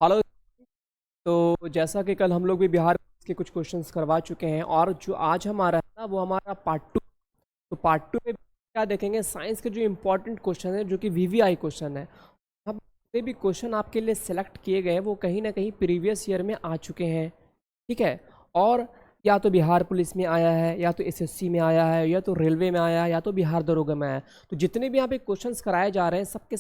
Hello. तो जैसा कि कल हम लोग भी बिहार के कुछ क्वेश्चंस करवा चुके हैं और जो आज हमारा है ना वो हमारा पार्ट टू। तो पार्ट टू में क्या देखेंगे, साइंस के जो इम्पोर्टेंट क्वेश्चन है जो कि वीवीआई क्वेश्चन है। अब जितने भी क्वेश्चन आपके लिए सेलेक्ट किए गए हैं वो कहीं ना कहीं प्रीवियस ईयर में आ चुके हैं। ठीक है। और या तो बिहार पुलिस में आया है, या तो एसएससी में आया है, या तो रेलवे में आया है, या तो बिहार दरोगा में आया है। तो जितने भी यहाँ पे क्वेश्चंस कराए जा रहे हैं सबके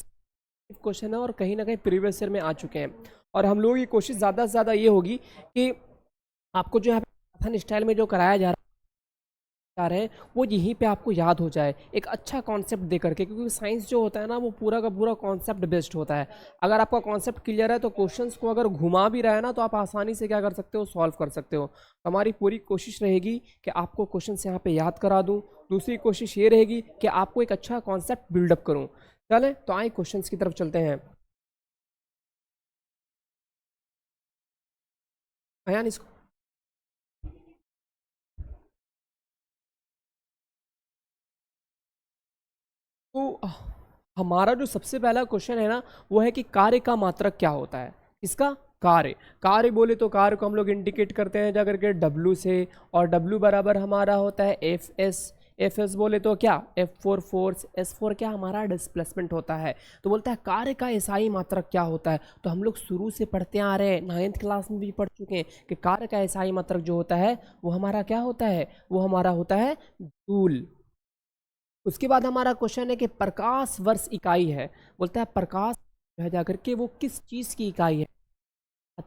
क्वेश्चन है और कहीं ना कहीं प्रीवियस ईयर में आ चुके हैं। और हम लोगों की कोशिश ज़्यादा से ज़्यादा ये होगी कि आपको जो यहाँ पे मैथन स्टाइल में जो कराया जा रहे हैं वो यहीं पे आपको याद हो जाए, एक अच्छा कॉन्सेप्ट दे करके, क्योंकि साइंस जो होता है ना वो पूरा का पूरा कॉन्सेप्ट बेस्ड होता है। अगर आपका कॉन्सेप्ट क्लियर है तो क्वेश्चंस को अगर घुमा भी रहा है ना तो आप आसानी से क्या कर सकते हो, सॉल्व कर सकते हो। तो हमारी पूरी कोशिश रहेगी कि आपको क्वेश्चन यहाँ पे याद करा दूँ। दूसरी कोशिश ये रहेगी कि आपको एक अच्छा कॉन्सेप्ट बिल्डअप करूँ। चले तो आए क्वेश्चंस की तरफ चलते हैं। अयान इसको तो हमारा जो सबसे पहला क्वेश्चन है ना वो है कि कार्य का मात्रक क्या होता है। इसका कार्य, कार्य बोले तो कार्य को हम लोग इंडिकेट करते हैं जाकर के डब्ल्यू से। और डब्ल्यू बराबर हमारा होता है एफ एस। एफ एस बोले तो क्या, F four force, S four क्या हमारा डिस्प्लेसमेंट होता है। तो बोलता है कार्य का एसआई मात्रक क्या होता है। तो हम लोग शुरू से पढ़ते आ रहे हैं, 9th क्लास में भी पढ़ चुके हैं कि कार्य का एसआई मात्रक जो होता है वो हमारा क्या होता है, वो हमारा होता है जूल। उसके बाद हमारा क्वेश्चन है कि प्रकाश वर्ष इकाई है। बोलता है प्रकाश जो है जाकर के वो किस चीज़ की इकाई है।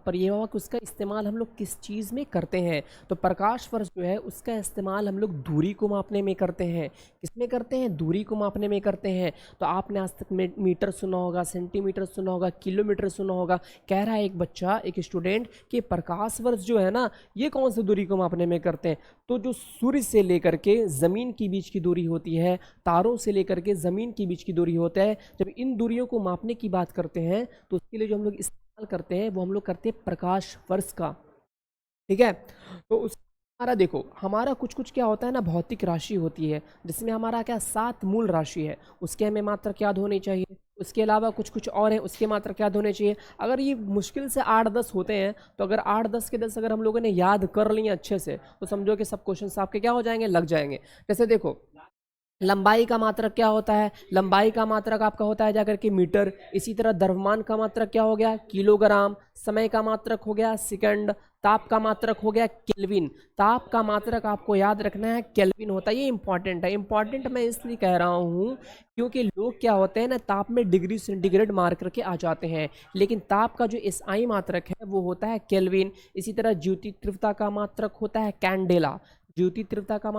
पर ये हुआ कि उसका इस्तेमाल हम लोग किस चीज़ में करते हैं। तो प्रकाश वर्ष जो है उसका इस्तेमाल हम लोग दूरी को मापने में करते हैं। किस में करते हैं, दूरी को मापने में करते हैं। तो आपने आज तक मीटर सुना होगा, सेंटीमीटर सुना होगा, किलोमीटर सुना होगा। कह रहा है एक बच्चा, एक स्टूडेंट, कि प्रकाश वर्ष जो है ना ये कौन सी दूरी को मापने में करते हैं। तो जो सूर्य से लेकर के ज़मीन के बीच की दूरी होती है, तारों से लेकर के ज़मीन के बीच की दूरी होता है, जब इन दूरियों को मापने की बात करते हैं तो उसके लिए जो हम लोग इस्तेमाल करते हैं वो हम लोग करते हैं प्रकाश वर्ष का। ठीक है। तो उस हमारा देखो, हमारा कुछ कुछ क्या होता है ना, भौतिक राशि होती है जिसमें हमारा क्या 7 मूल राशि है, उसके हमें मात्रक याद होनी चाहिए। उसके अलावा कुछ कुछ और है, उसके मात्रक याद होने चाहिए। अगर ये मुश्किल से 8-10 होते हैं तो अगर 8-10 के 10 अगर हम लोगों ने याद कर लिए अच्छे से तो समझो कि सब क्वेश्चन आपके क्या हो जाएंगे, लग जाएंगे। जैसे देखो, लंबाई का मात्रक क्या होता है, लंबाई का मात्रक आपका होता है जाकर के मीटर। इसी तरह द्रव्यमान का मात्रक क्या हो गया, किलोग्राम। समय का मात्रक हो गया सेकंड। ताप का मात्रक हो गया केल्विन। ताप का मात्रक आपको याद रखना है केल्विन होता है। ये इंपॉर्टेंट है, इंपॉर्टेंट मैं इसलिए कह रहा हूँ क्योंकि लोग क्या होते हैं ना, ताप में डिग्री सेंटीग्रेड मार करके आ जाते हैं, लेकिन ताप का जो एसआई मात्रक है वो होता है केल्विन। इसी तरह ज्योति तीव्रता का मात्रक होता है कैंडेला। ज्योति तीव्रता का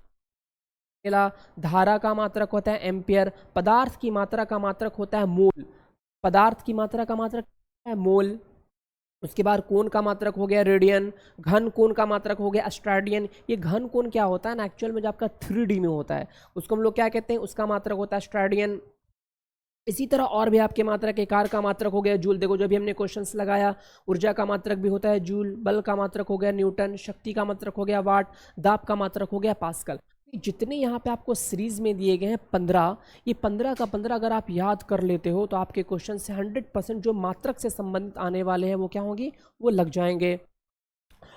धारा का मात्रक होता है एम्पियर। पदार्थ की मात्रा का मात्रक होता है मोल। पदार्थ की मात्रा का मात्रक है मोल। उसके बाद कोण का मात्रक हो गया रेडियन। घन कोण का मात्रक हो गया स्ट्राडियन। ये घन कोण क्या होता है ना, एक्चुअल में जो आपका 3D में होता है उसको हम लोग क्या कहते हैं, उसका मात्रक होता है स्ट्राडियन। इसी तरह और भी आपके मात्रक है, कार का मात्रक हो गया जूल। देखो जो भी हमने क्वेश्चंस लगाया, ऊर्जा का मात्रक भी होता है जूल, बल का मात्रक हो गया न्यूटन, शक्ति का मात्रक हो गया वाट, दाब का मात्रक हो गया पास्कल। जितने यहाँ पे आपको सीरीज में दिए गए हैं 15, ये 15 का 15 अगर आप याद कर लेते हो तो आपके क्वेश्चन से 100% जो मात्रक से संबंधित आने वाले हैं वो क्या होंगे, वो लग जाएंगे।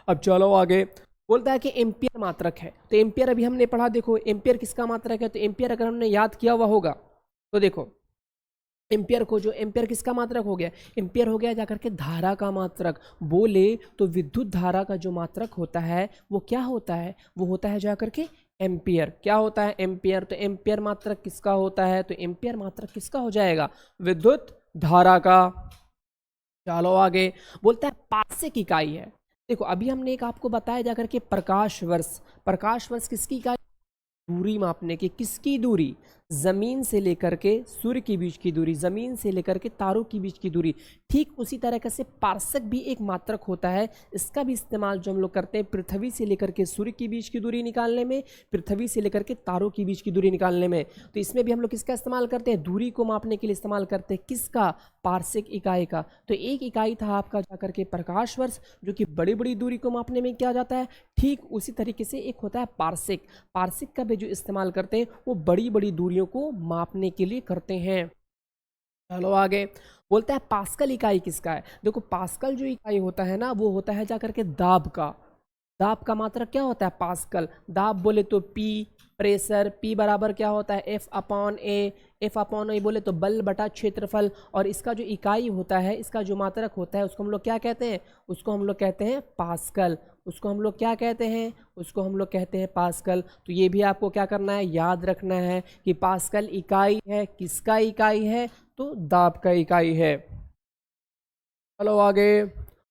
अब चलो आगे। बोलता है कि एम्पियर मात्रक है। तो एम्पियर अभी हमने पढ़ा, देखो एम्पियर किसका मात्रक है। तो एम्पियर अगर हमने याद किया हुआ होगा तो देखो एम्पियर को, जो एम्पियर किसका मात्रक हो गया, एम्पियर हो गया जाकर के धारा का मात्रक। बोले तो विद्युत धारा का जो मात्रक होता है वो क्या होता है, वो होता है जाकर के एम्पियर। क्या होता है, एम्पियर। तो एम्पियर मात्रक किसका होता है, तो एम्पियर मात्रक किसका हो जाएगा, विद्युत धारा का। चलो आगे। बोलता है पारसिक इकाई है। देखो अभी हमने एक आपको बताया जाकर के प्रकाश वर्ष। प्रकाश वर्ष किसकी इकाई, दूरी मापने की। किसकी दूरी, जमीन से लेकर के सूर्य के बीच की दूरी, जमीन से लेकर के तारों के बीच की दूरी। ठीक उसी तरह से पारसक भी एक मात्रक होता है। इसका भी इस्तेमाल जो हम लोग करते हैं पृथ्वी से लेकर के सूर्य के बीच की दूरी निकालने में, पृथ्वी से लेकर के तारों के बीच की दूरी निकालने में। तो इसमें भी हम लोग किसका इस्तेमाल करते हैं, दूरी को मापने के लिए इस्तेमाल करते हैं। किसका, पारसिक इकाई का। तो एक इकाई था आपका जाकर के प्रकाश वर्ष, जो कि बड़ी बड़ी दूरी को मापने में किया जाता है। ठीक उसी तरीके से एक होता है पारसिक। पारसिक का भी जो इस्तेमाल करते हैं वो बड़ी बड़ी दूरियों को मापने के लिए करते हैं। चलो आगे। बोलता है पास्कल इकाई किसका है। देखो पास्कल जो इकाई होता है ना वो होता है जा करके दाब का। दाब का मात्रक क्या होता है पास्कल। दाब बोले तो पी, प्रेशर पी बराबर क्या होता है एफ अपॉन ए। एफ अपॉन ए बोले तो बल बटा क्षेत्रफल। और इसका जो इकाई होता है, इसका जो मात्रक होता है उसको हम लोग क्या कहते हैं, उसको हम लोग कहते हैं पास्कल। उसको हम लोग क्या कहते हैं, उसको हम लोग कहते हैं पास्कल। तो ये भी आपको क्या करना है, याद रखना है कि पास्कल इकाई है, किसका इकाई है, तो दाब का इकाई है। चलो आगे।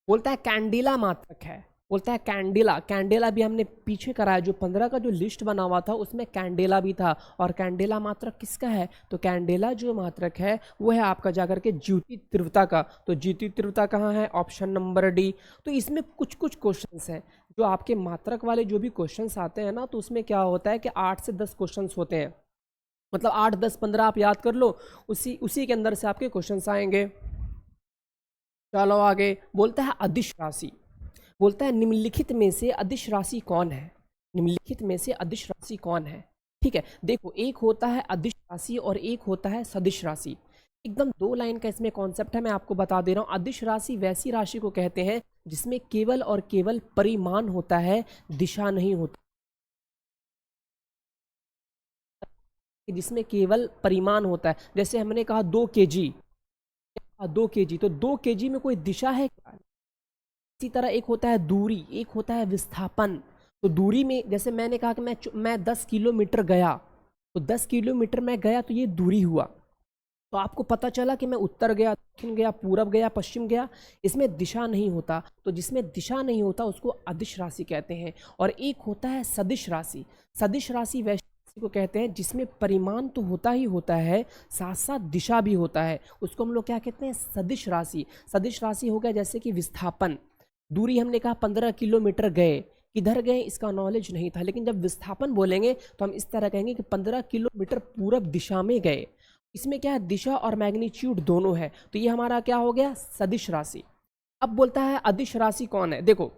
बोलता है कैंडिला मात्रक है। बोलता है कैंडिला। कैंडिला भी हमने पीछे कराया, जो 15 का जो लिस्ट बना हुआ था उसमें कैंडिला भी था। और कैंडिला मात्रक किसका है, तो कैंडिला जो मात्रक है वो है आपका जाकर के ज्योति तीव्रता का। तो ज्योति तीव्रता कहाँ है, ऑप्शन नंबर डी। तो इसमें कुछ कुछ क्वेश्चंस हैं जो आपके मात्रक वाले जो भी क्वेश्चंस आते हैं ना, तो उसमें क्या होता है कि 8 से 10 क्वेश्चंस होते हैं। मतलब 8, 10, 15 आप याद कर लो, उसी के अंदर से आपके क्वेश्चंस आएंगे। चलो आगे। बोलता है अदिश राशि। बोलता है निम्नलिखित में से अदिश राशि कौन है। निम्नलिखित में से अदिश राशि कौन है। ठीक है, देखो एक होता है अदिश राशि और एक होता है सदिश राशि। एकदम 2 लाइन का इसमें कॉन्सेप्ट है, मैं आपको बता दे रहा हूँ। अदिश राशि वैसी राशि को कहते हैं जिसमें केवल और केवल परिमाण होता है, दिशा नहीं होता। जिसमें केवल परिमाण होता है, जैसे हमने कहा 2 kg, 2 kg, तो 2 kg में कोई दिशा है क्या। इसी तरह एक होता है दूरी, एक होता है विस्थापन। तो दूरी में जैसे मैंने कहा कि मैं 10 किलोमीटर गया, तो 10 किलोमीटर मैं गया तो ये दूरी हुआ। तो आपको पता चला कि मैं उत्तर गया, दक्षिण गया, पूरब गया, पश्चिम गया। इसमें दिशा नहीं होता, तो जिसमें दिशा नहीं होता उसको अदिश राशि कहते हैं। और एक होता है सदिश राशि। सदिश राशि वैसी राशि को कहते हैं जिसमें परिमाण तो होता ही होता है, साथ साथ दिशा भी होता है। उसको हम लोग क्या कहते हैं, सदिश राशि। सदिश राशि हो गया जैसे कि विस्थापन। दूरी हमने कहा 15 किलोमीटर गए, किधर गए इसका नॉलेज नहीं था, लेकिन जब विस्थापन बोलेंगे तो हम इस तरह कहेंगे कि 15 किलोमीटर पूरब दिशा में गए। इसमें क्या है, दिशा और मैग्नीट्यूड दोनों है। तो ये हमारा क्या हो गया, सदिश राशि। अब बोलता है अदिश राशि कौन है। देखो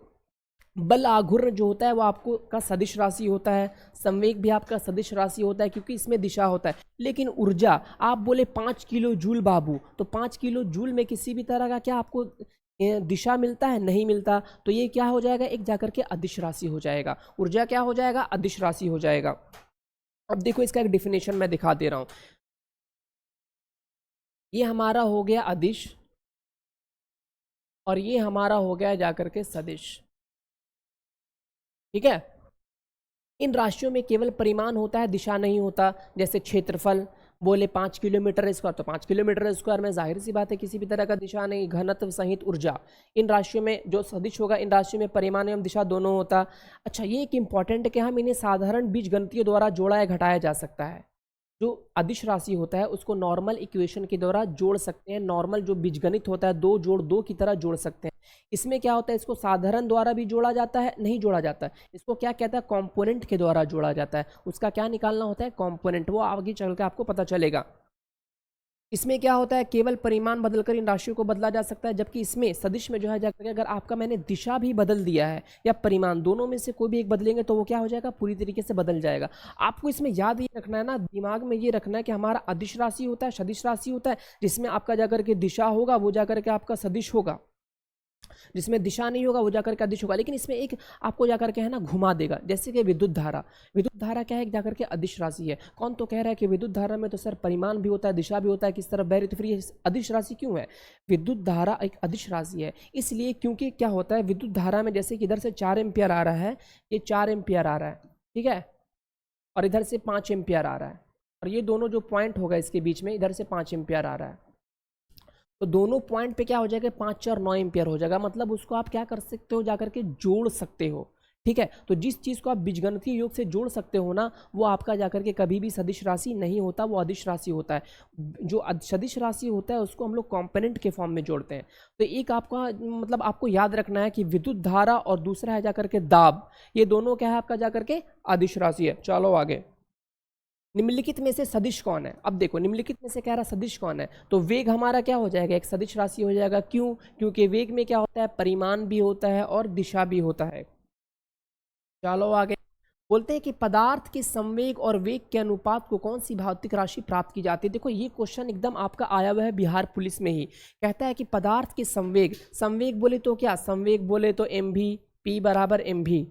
बल आघूर्ण जो होता है वो आपको का सदिश राशि होता है। संवेग भी आपका सदिश राशि होता है क्योंकि इसमें दिशा होता है। लेकिन ऊर्जा, आप बोले 5 किलो जूल बाबू, तो 5 किलो जूल में किसी भी तरह का क्या आपको दिशा मिलता है, नहीं मिलता। तो ये क्या हो जाएगा, एक जाकर के अदिश राशि हो जाएगा। ऊर्जा क्या हो जाएगा, अदिश राशि हो जाएगा। अब देखो इसका एक डिफिनेशन मैं दिखा दे रहा हूं। ये हमारा हो गया अदिश और ये हमारा हो गया जाकर के सदिश। ठीक है, इन राशियों में केवल परिमाण होता है, दिशा नहीं होता। जैसे क्षेत्रफल बोले 5 किलोमीटर स्क्वायर, तो 5 किलोमीटर स्क्वायर में जाहिर सी बात है किसी भी तरह का दिशा नहीं। घनत्व सहित ऊर्जा, इन राशियों में जो सदिश होगा, इन राशियों में परिमाण एवं दिशा दोनों होता। अच्छा, ये एक इंपॉर्टेंट है कि हम इन्हें साधारण बीजगणितीय द्वारा जोड़ा या घटाया जा सकता है। जो अदिश राशि होता है उसको नॉर्मल इक्वेशन के द्वारा जोड़ सकते हैं। नॉर्मल जो बीजगणित होता है 2 जोड़ 2 की तरह जोड़ सकते हैं। इसमें क्या होता है, इसको साधारण द्वारा भी जोड़ा जाता है, नहीं जोड़ा जाता है। इसको क्या कहता है, कंपोनेंट के द्वारा जोड़ा जाता है। उसका क्या निकालना होता है, कंपोनेंट। वो आगे चल के आपको पता चलेगा। इसमें क्या होता है, केवल परिमाण बदलकर इन राशियों को बदला जा सकता है। जबकि इसमें सदिश में जो है जाकर अगर आपका मैंने दिशा भी बदल दिया है या परिमाण, दोनों में से कोई भी एक बदलेंगे तो वो क्या हो जाएगा, पूरी तरीके से बदल जाएगा। आपको इसमें याद ये रखना है ना, दिमाग में ये रखना है कि हमारा अदिश राशि होता है, सदिश राशि होता है। जिसमें आपका जाकर के दिशा होगा वो जाकर के आपका सदिश होगा, जिसमें दिशा नहीं होगा वो जाकर के अदिश होगा। लेकिन इसमें एक आपको जाकर के है ना घुमा देगा, जैसे कि विद्युत धारा। विद्युत धारा क्या है, जाकर के अदिश राशि है। कौन तो कह रहा है कि विद्युत धारा में तो सर परिमाण भी होता है, दिशा भी होता है, किस तरफ बह रही, तो फिर ये अदिश राशि क्यों है। विद्युत धारा एक अदिश राशि है इसलिए क्योंकि क्या होता है, विद्युत धारा में जैसे कि इधर से 4 एम्पियर आ रहा है, ये 4 एम्पियर आ रहा है, ठीक है, और इधर से 5 एम्पियर आ रहा है, और ये दोनों जो पॉइंट होगा इसके बीच में, इधर से 5 एम्पियर आ रहा है। तो दोनों पॉइंट पे क्या हो जाएगा, 5 और 9 एम्पियर हो जाएगा। मतलब उसको आप क्या कर सकते हो, जाकर के जोड़ सकते हो। ठीक है, तो जिस चीज़ को आप बीजगणितीय योग से जोड़ सकते हो ना, वो आपका जाकर के कभी भी सदिश राशि नहीं होता, वो अदिश राशि होता है। जो सदिश राशि होता है उसको हम लोग कॉम्पोनेंट के फॉर्म में जोड़ते हैं। तो एक आपका मतलब आपको याद रखना है कि विद्युत धारा और दूसरा है जाकर के दाब, ये दोनों क्या है आपका जाकर के अदिश राशि है। चलो आगे। निम्नलिखित में से सदिश कौन है। अब देखो निम्नलिखित में से कह रहा सदिश कौन है, तो वेग हमारा क्या हो जाएगा, एक सदिश राशि हो जाएगा। क्यों, क्योंकि वेग में क्या होता है, परिमाण भी होता है और दिशा भी होता है। चलो आगे। बोलते हैं कि पदार्थ के संवेग और वेग के अनुपात को कौन सी भौतिक राशि प्राप्त की जाती है। देखो ये क्वेश्चन एकदम आपका आया हुआ है बिहार पुलिस में ही। कहता है कि पदार्थ के संवेग, संवेग बोले तो क्या, संवेग बोले तो mv, p बराबर mv,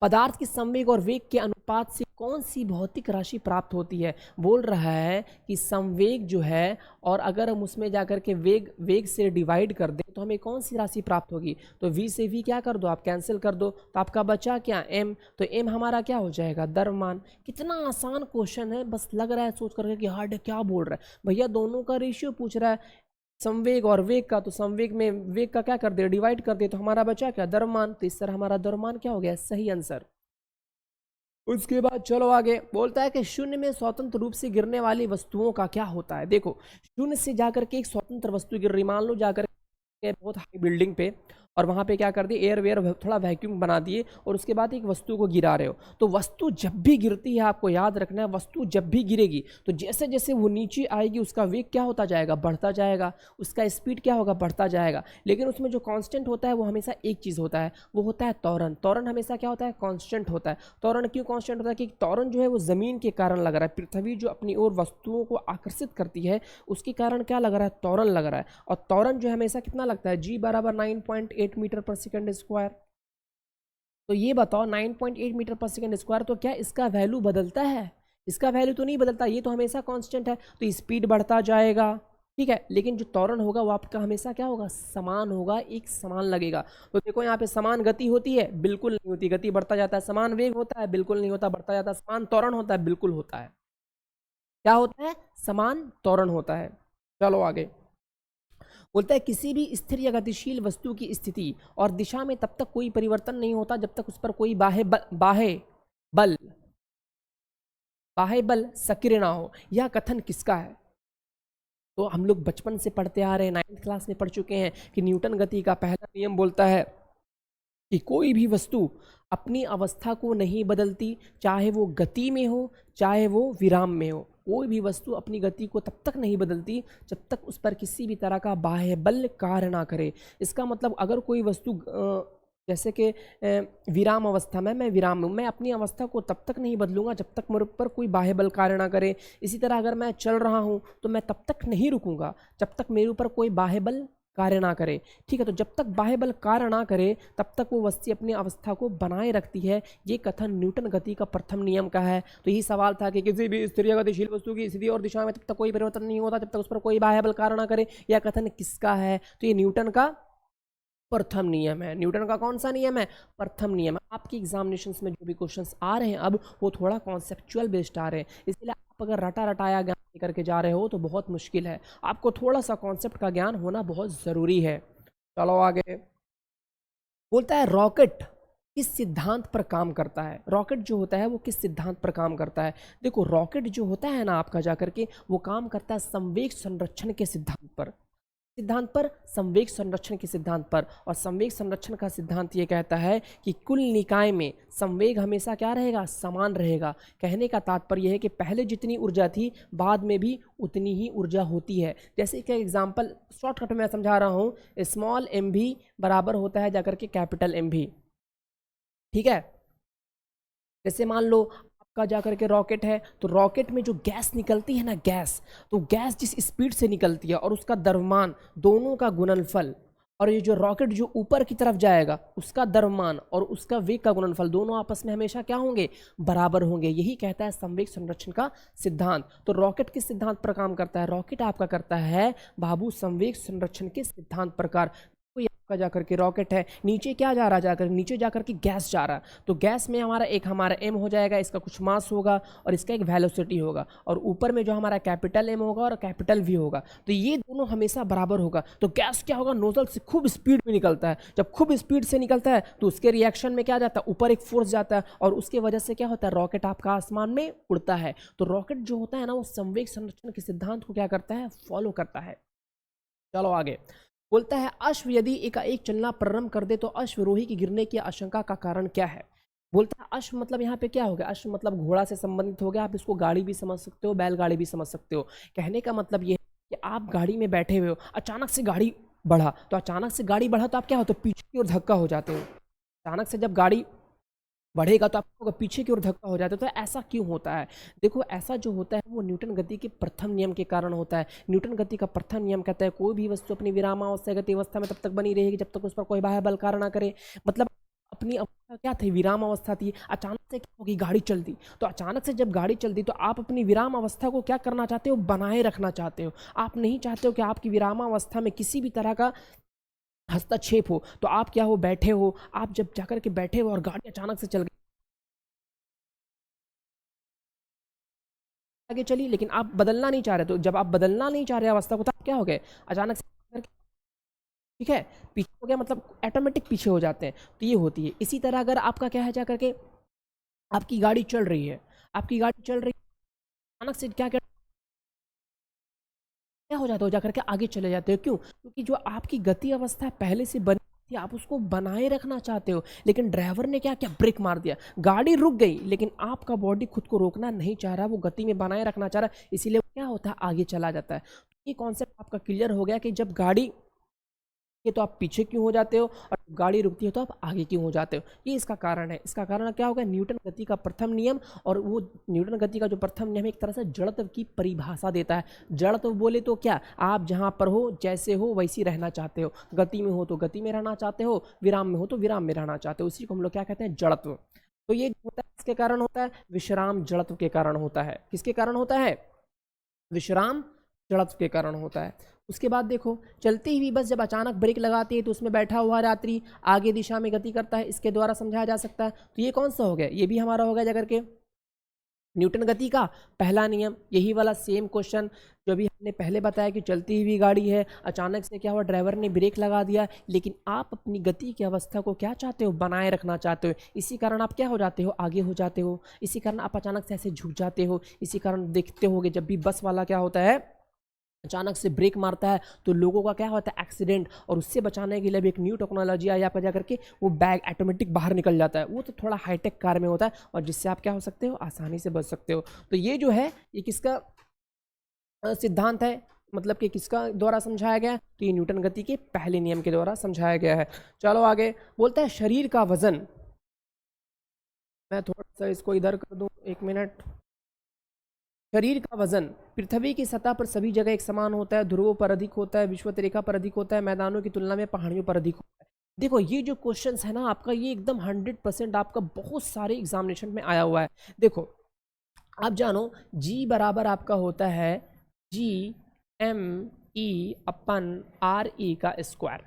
पदार्थ के संवेग और वेग के अनुपात से कौन सी भौतिक राशि प्राप्त होती है। बोल रहा है कि संवेग जो है, और अगर हम उसमें जाकर के वेग से डिवाइड कर दें तो हमें कौन सी राशि प्राप्त होगी। तो v से v क्या कर दो आप, कैंसिल कर दो, तो आपका बचा क्या, m। तो m हमारा क्या हो जाएगा, द्रव्यमान। कितना आसान क्वेश्चन है, बस लग रहा है सोच करके कि हार्ड है, क्या बोल रहा है भैया, दोनों का रेशियो पूछ रहा है, संवेग और वेग का। तो संवेग में वेग का क्या कर दे, डिवाइड कर दे, तो हमारा बचा क्या, द्रव्यमान। तो इस तरह हमारा द्रव्यमान क्या हो गया, सही आंसर। उसके बाद चलो आगे, बोलता है कि शून्य में स्वतंत्र रूप से गिरने वाली वस्तुओं का क्या होता है। देखो शून्य से जाकर के एक स्वतंत्र वस्तु गिर रही, मान लो जाकर के बहुत हाई बिल्डिंग पे, और वहां पे क्या कर दिए, एयर वेयर थोड़ा वैक्यूम बना दिए, और उसके बाद एक वस्तु को गिरा रहे हो। तो वस्तु जब भी गिरती है, आपको याद रखना है, वस्तु जब भी गिरेगी तो जैसे जैसे वो नीचे आएगी उसका वेग क्या होता जाएगा, बढ़ता जाएगा, उसका स्पीड क्या होगा, बढ़ता जाएगा। लेकिन उसमें जो कांस्टेंट होता है वो हमेशा एक चीज़ होता है, वो होता है त्वरण। त्वरण हमेशा क्या होता है, कांस्टेंट होता है। त्वरण क्यों कांस्टेंट होता है, कि त्वरण जो है वो जमीन के कारण लग रहा है, पृथ्वी जो अपनी ओर वस्तुओं को आकर्षित करती है उसके कारण क्या लग रहा है, त्वरण लग रहा है। और त्वरण जो है हमेशा कितना लगता है, g बराबर 9.8 मीटर पर सेकंड स्क्वायर। तो ये बताओ 9.8 मीटर पर सेकंड स्क्वायर, तो क्या इसका वैल्यू बदलता है, इसका वैल्यू तो नहीं बदलता, ये तो हमेशा कांस्टेंट है। तो स्पीड बढ़ता जाएगा, ठीक है, लेकिन जो त्वरण होगा वो आपका हमेशा क्या होगा, समान होगा, एक समान लगेगा। तो देखो यहाँ पे समान गति होती है, बिल्कुल नहीं होती, गति बढ़ता जाता है। समान वेग होता है, बिल्कुल नहीं होता, बढ़ता जाता है। समान त्वरण होता है, बिल्कुल होता है। क्या होता है, समान त्वरण होता है। चलो आगे, बोलता है किसी भी स्थिर या गतिशील वस्तु की स्थिति और दिशा में तब तक कोई परिवर्तन नहीं होता जब तक उस पर कोई बाह्य बल सक्रिय ना हो। यह कथन किसका है। तो हम लोग बचपन से पढ़ते आ रहे हैं, 9th क्लास में पढ़ चुके हैं कि न्यूटन गति का पहला नियम बोलता है कि कोई भी वस्तु अपनी अवस्था को नहीं बदलती, चाहे वो गति में हो चाहे वो विराम में हो। कोई भी वस्तु अपनी गति को तब तक नहीं बदलती जब तक उस पर किसी भी तरह का बाह्य बल कार्य ना करे। इसका मतलब अगर कोई वस्तु जैसे कि विराम अवस्था में, मैं विराम में, मैं अपनी अवस्था को तब तक नहीं बदलूंगा जब तक मेरे ऊपर कोई बाह्य बल कार्य ना करे। इसी तरह अगर मैं चल रहा हूँ तो मैं तब तक नहीं रुकूंगा जब तक मेरे ऊपर कोई बाह्य बल कार्य ना करे, ठीक है। तो जब तक बाह्य बल कार्य ना करे तब तक वो वस्तु अपनी अवस्था को बनाए रखती है। ये कथन न्यूटन गति का प्रथम नियम का है। तो यही सवाल था कि किसी भी स्थिर या गतिशील वस्तु की स्थिति और दिशा में तब तक कोई परिवर्तन नहीं होता जब तक उस पर कोई बाह्य बल कार्य ना करे। यह कथन किसका है, तो ये न्यूटन का प्रथम नियम है। न्यूटन का कौन सा नियम है, प्रथम नियम है। आपकी एग्जामिनेशंस में जो भी क्वेश्चंस आ रहे हैं अब, वो थोड़ा कॉन्सेप्चुअल बेस्ड आ रहे हैं, इसलिए आप अगर रटा रटाया ज्ञान लेकर के जा रहे हो तो बहुत मुश्किल है। आपको थोड़ा सा कॉन्सेप्ट का ज्ञान होना बहुत ज़रूरी है। चलो आगे, बोलता है रॉकेट किस सिद्धांत पर काम करता है। रॉकेट जो होता है वो किस सिद्धांत पर काम करता है। देखो रॉकेट जो होता है ना आपका जाकर के, वो काम करता है संवेग संरक्षण के सिद्धांत पर, संवेग संरक्षण के सिद्धांत पर। और संवेग संरक्षण का सिद्धांत ये कहता है कि कुल निकाय में संवेग हमेशा क्या रहेगा, समान रहेगा। कहने का तात्पर्य है कि पहले जितनी ऊर्जा थी बाद में भी उतनी ही ऊर्जा होती है। जैसे कि एग्जांपल शॉर्टकट में समझा रहा हूँ, स्मॉल एम भी बराबर होता है जाकर के कैपिटल एम भी, ठीक है। जैसे मान लो का जाकर के रॉकेट है, तो रॉकेट में जो गैस निकलती है ना, गैस, तो गैस जिस स्पीड से निकलती है और उसका द्रव्यमान, दोनों का गुणनफल, और ये जो रॉकेट जो ऊपर की तरफ जाएगा उसका द्रव्यमान और उसका वेग का गुणनफल, दोनों आपस में हमेशा क्या होंगे, बराबर होंगे। यही कहता है संवेग संरक्षण का सिद्धांत। तो रॉकेट किस सिद्धांत पर काम करता है, रॉकेट आपका करता है बाबू संवेग संरक्षण के सिद्धांत प्रकार। का जाकर के रॉकेट है, नीचे क्या जा रहा है, जाकर नीचे जाकर के गैस जा रहा है। तो गैस में हमारा एम हो जाएगा, इसका कुछ मास होगा और इसका एक वेलोसिटी होगा, और ऊपर में जो हमारा कैपिटल एम होगा और कैपिटल वी होगा। तो ये दोनों हमेशा बराबर होगा। तो गैस क्या होगा, नोजल से खूब स्पीड में निकलता है। जब खूब स्पीड से निकलता है तो उसके रिएक्शन में क्या जाता है, ऊपर एक फोर्स जाता है, और उसके वजह से क्या होता है, रॉकेट आपका आसमान में उड़ता है। तो रॉकेट जो होता है ना, वो संवेग संरक्षण के सिद्धांत को क्या करता है, फॉलो करता है। चलो आगे, बोलता है अश्व यदि एकाएक चलना प्रारंभ कर दे तो अश्वरोही की गिरने की आशंका का कारण क्या है। बोलता है अश्व मतलब यहाँ पे क्या हो गया, अश्व मतलब घोड़ा से संबंधित हो गया। आप इसको गाड़ी भी समझ सकते हो, बैलगाड़ी भी समझ सकते हो। कहने का मतलब ये है कि आप गाड़ी में बैठे हुए हो, अचानक से गाड़ी बढ़ा, तो अचानक से गाड़ी बढ़ा तो आप क्या होते हो, पीछे की ओर धक्का हो जाते हो। अचानक से जब गाड़ी बढ़ेगा तो आपको पीछे की ओर धक्का हो जाता है। तो ऐसा क्यों होता है? देखो, ऐसा जो होता है वो न्यूटन गति के प्रथम नियम के कारण होता है। न्यूटन गति का प्रथम नियम कहता है कोई भी वस्तु अपनी विरामावस्था गति अवस्था में तब तक बनी रहेगी जब तक उस पर कोई बाह्य बल कार्य ना करे। मतलब अपनी अवस्था क्या थी? विराम अवस्था थी। अचानक से क्या होगी? गाड़ी चल दी। तो अचानक से जब गाड़ी चल दी तो आप अपनी विराम अवस्था को क्या करना चाहते हो? बनाए रखना चाहते हो। आप नहीं चाहते हो कि आपकी विराम अवस्था में किसी भी तरह का हस्तक्षेप हो। तो आप क्या हो? बैठे हो। आप जब जाकर के बैठे हो और गाड़ी अचानक से चल गई, आगे चली, लेकिन आप बदलना नहीं चाह रहे। तो जब आप बदलना नहीं चाह रहे अवस्था को, तो आप क्या हो गए? अचानक से, ठीक है, पीछे हो गया, मतलब ऑटोमेटिक पीछे हो जाते हैं। तो ये होती है। इसी तरह अगर आपका क्या है, जा करके आपकी गाड़ी चल रही है, आपकी गाड़ी चल रही है, अचानक से क्या क्या क्या हो जाता हो? जाकर के आगे चले जाते हो। क्यों? क्योंकि जो आपकी गति अवस्था पहले से बनी थी, आप उसको बनाए रखना चाहते हो। लेकिन ड्राइवर ने क्या किया? ब्रेक मार दिया, गाड़ी रुक गई, लेकिन आपका बॉडी खुद को रोकना नहीं चाह रहा, वो गति में बनाए रखना चाह रहा है, इसीलिए वो क्या होता है? आगे चला जाता है। तो ये कॉन्सेप्ट आपका क्लियर हो गया कि जब गाड़ी ये तो आप पीछे क्यों हो जाते हो और गाड़ी रुकती है तो आप आगे क्यों हो जाते हो। ये इसका कारण है। इसका कारण क्या होगा? न्यूटन गति का प्रथम नियम। और वो न्यूटन गति का जो प्रथम नियम एक तरह से जड़त्व की परिभाषा देता है। जड़त्व बोले तो क्या? आप जहाँ पर हो, जैसे हो वैसी रहना चाहते हो। गति में हो तो गति में रहना चाहते हो, विराम में हो तो विराम में रहना चाहते हो। उसी को हम लोग क्या कहते हैं? जड़त्व। तो ये जो होता है किसके कारण होता है? विश्राम जड़त्व के कारण होता है। किसके कारण होता है? विश्राम जड़त्व के कारण होता है। उसके बाद देखो, चलती हुई बस जब अचानक ब्रेक लगाती है तो उसमें बैठा हुआ यात्री आगे दिशा में गति करता है, इसके द्वारा समझाया जा सकता है। तो ये कौन सा हो गया? ये भी हमारा हो गया जाकर के न्यूटन गति का पहला नियम। यही वाला सेम क्वेश्चन जो अभी हमने पहले बताया कि चलती हुई गाड़ी है, अचानक से क्या हुआ? ड्राइवर ने ब्रेक लगा दिया, लेकिन आप अपनी गति की अवस्था को क्या चाहते हो? बनाए रखना चाहते हो। इसी कारण आप क्या हो जाते हो? आगे हो जाते हो। इसी कारण आप अचानक से ऐसे झुक जाते हो। इसी कारण देखते होगे जब भी बस वाला क्या होता है, अचानक से ब्रेक मारता है, तो लोगों का क्या होता है? एक्सीडेंट। और उससे बचाने के लिए भी एक न्यू टेक्नोलॉजी आई आपका, जाकर के वो बैग ऑटोमेटिक बाहर निकल जाता है। वो तो थोड़ा हाईटेक कार में होता है, और जिससे आप क्या हो सकते हो? आसानी से बच सकते हो। तो ये जो है, ये किसका सिद्धांत है? मतलब कि किसका द्वारा समझाया गया? तो ये न्यूटन गति के पहले नियम के द्वारा समझाया गया है। चलो आगे बोलता है शरीर का वजन। मैं थोड़ा सा इसको इधर कर दूं, 1 मिनट। शरीर का वजन पृथ्वी की सतह पर सभी जगह एक समान होता है। ध्रुवों पर अधिक होता है, विषुवत रेखा पर अधिक होता है, मैदानों की तुलना में पहाड़ियों पर अधिक होता है। देखो, ये जो क्वेश्चंस है ना आपका, ये एकदम 100% आपका बहुत सारे एग्जामिनेशन में आया हुआ है। देखो, आप जानो जी बराबर आपका होता है GME/RE का स्क्वायर।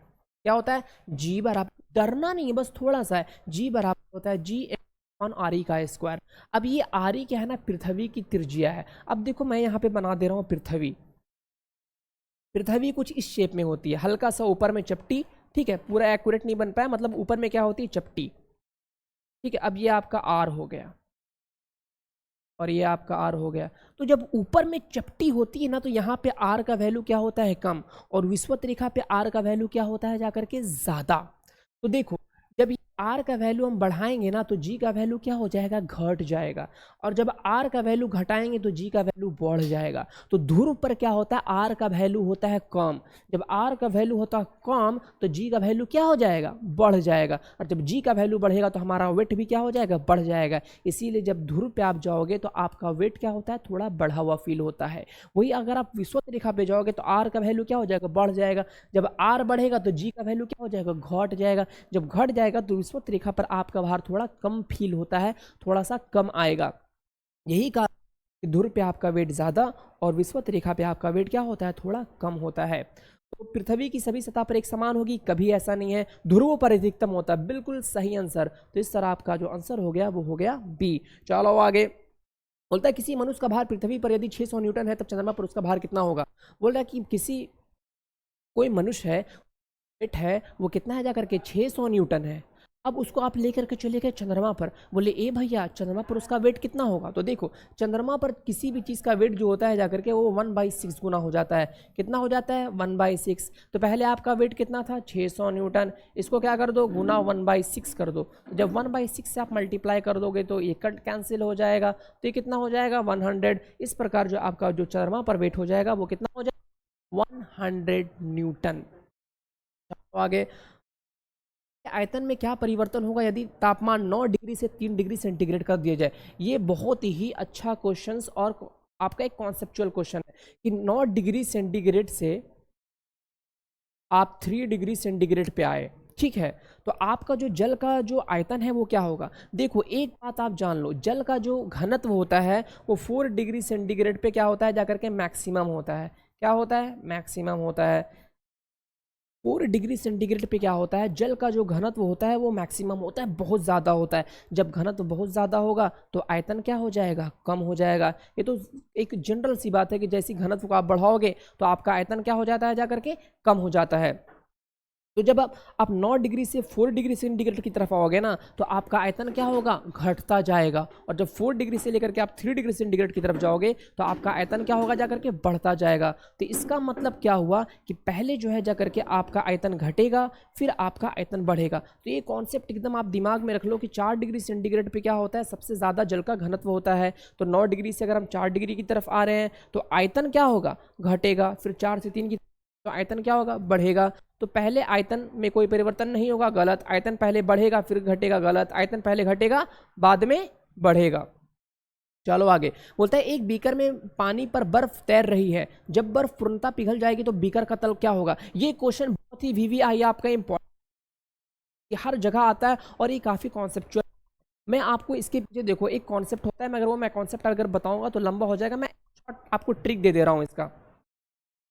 क्या होता है? जी बराबर, डरना नहीं है, बस थोड़ा सा है। जी बराबर होता है GME/RE का स्क्वायर। अब ये RE क्या है ना? पृथ्वी की त्रिज्या है। अब देखो, मैं यहाँ पे बना दे रहा हूँ पृथ्वी। पृथ्वी कुछ इस शेप में होती है, हल्का सा ऊपर में चपटी। ठीक है, पूरा एक्यूरेट नहीं बन पाया, मतलब ऊपर में क्या होती है? चपटी। ठीक है, अब ये आपका R हो गया और ये आपका R हो गया। तो जब ऊपर में चपटी होती है ना, तो यहाँ पे R का वैल्यू क्या होता है? कम। और विषुवत रेखा पे R का वैल्यू क्या होता है? जाकर के ज़्यादा। तो देखो, जब ये R का वैल्यू हम बढ़ाएंगे ना, तो G का वैल्यू क्या हो जाएगा? घट जाएगा। और जब R का वैल्यू घटाएंगे तो G का वैल्यू बढ़ जाएगा। तो ध्रुव पर क्या होता है? R का वैल्यू होता है कम। जब R का वैल्यू होता है कम तो G का वैल्यू क्या हो जाएगा? बढ़ जाएगा। और जब G का वैल्यू बढ़ेगा तो हमारा वेट भी क्या हो जाएगा? बढ़ जाएगा। इसीलिए जब ध्रुव पे आप जाओगे तो आपका वेट क्या होता है? थोड़ा बढ़ा हुआ फील होता है। वही अगर आप विषुवत रेखा पे जाओगे तो R का वैल्यू क्या हो जाएगा? बढ़ जाएगा। जब R बढ़ेगा तो G का वैल्यू क्या हो जाएगा? घट जाएगा। जब घट जाएगा तो विषुवत रेखा पर आपका भार थोड़ा कम फील होता है, थोड़ा सा कम आएगा। यही कारण कि ध्रुव पे आपका वेट ज़्यादा और विषुवत रेखा पे आपका वेट क्या होता है? थोड़ा कम होता है। तो पृथ्वी की सभी सतह पर एक समान होगी? कभी ऐसा नहीं है, ध्रुवों पर अधिकतम होता है। बिल्कुल सही आंसर। तो इस तरह आपका जो आंसर हो गया वो हो गया बी। चलो आगे। बोलता है किसी मनुष्य का भार पृथ्वी पर यदि 600 न्यूटन है तब चंद्रमा पर उसका भार कितना होगा? बोल रहा है कि किसी कोई मनुष्य है, वेट है, वो कितना है? जाकर के 600 न्यूटन है। अब उसको आप लेकर के चले गए चंद्रमा पर। बोले ए भैया, चंद्रमा पर उसका वेट कितना होगा? तो देखो, चंद्रमा पर किसी भी चीज़ का वेट जो होता है जाकर के वो 1/6 गुना हो जाता है। कितना हो जाता है? 1/6। तो पहले आपका वेट कितना था? 600 न्यूटन। इसको क्या कर दो? गुना 1/6 कर दो। जब 1/6 से आप मल्टीप्लाई कर दोगे तो ये कट कैंसिल हो जाएगा। तो ये कितना हो जाएगा? 100। इस प्रकार जो आपका जो चंद्रमा पर वेट हो जाएगा वो कितना हो जाएगा? 100 न्यूटन। आगे, आयतन में क्या परिवर्तन होगा यदि तापमान 9 डिग्री से 3 डिग्री सेंटीग्रेड कर दिया जाए। ये बहुत ही अच्छा क्वेश्चन और आपका एक कॉन्सेप्चुअल क्वेश्चन है कि 9 डिग्री सेंटीग्रेड से आप 3 डिग्री सेंटीग्रेड पे आए, ठीक है, तो आपका जो जल का जो आयतन है वो क्या होगा। देखो एक बात आप जान लो, जल का जो घनत्व होता है वो 4 डिग्री सेंटीग्रेड पे क्या होता है जाकर के मैक्सिमम होता है। क्या होता है? मैक्सिमम होता है। 4 डिग्री सेंटीग्रेड पे क्या होता है, जल का जो घनत्व होता है वो मैक्सिमम होता है, बहुत ज़्यादा होता है। जब घनत्व बहुत ज़्यादा होगा तो आयतन क्या हो जाएगा? कम हो जाएगा। ये तो एक जनरल सी बात है कि जैसी घनत्व को आप बढ़ाओगे तो आपका आयतन क्या हो जाता है जाकर के? कम हो जाता है। तो जब आप 9 डिग्री से 4 डिग्री सेंटीग्रेड की तरफ आओगे ना तो आपका आयतन क्या होगा? घटता जाएगा। और जब 4 डिग्री से लेकर के आप 3 डिग्री सेंटीग्रेड की तरफ जाओगे तो आपका आयतन क्या होगा जाकर के? बढ़ता जाएगा। तो इसका मतलब क्या हुआ कि पहले जो है जाकर के आपका आयतन घटेगा, फिर आपका आयतन बढ़ेगा। तो ये कॉन्सेप्ट एकदम आप दिमाग में रख लो कि 4 डिग्री सेंटीग्रेड पे क्या होता है? सबसे ज़्यादा जल का घनत्व होता है। तो 9 डिग्री से अगर हम 4 डिग्री की तरफ आ रहे हैं तो आयतन क्या होगा? घटेगा। फिर 4 से 3 की तो आयतन क्या होगा? बढ़ेगा। तो पहले आयतन में कोई परिवर्तन नहीं होगा, गलत। आयतन पहले बढ़ेगा फिर घटेगा, गलत। आयतन पहले घटेगा बाद में बढ़ेगा। चलो आगे बोलता है एक बीकर में पानी पर बर्फ तैर रही है, जब बर्फ पूर्णतः पिघल जाएगी तो बीकर का तल क्या होगा। ये क्वेश्चन बहुत ही वीवीआई आपका इंपॉर्टेंट, हर जगह आता है और ये काफी कॉन्सेप्चुअल। मैं आपको इसके पीछे देखो एक कॉन्सेप्ट होता है, मगर वो मैं कॉन्सेप्ट अगर बताऊंगा तो लंबा हो जाएगा। मैं आपको ट्रिक दे रहा हूं इसका।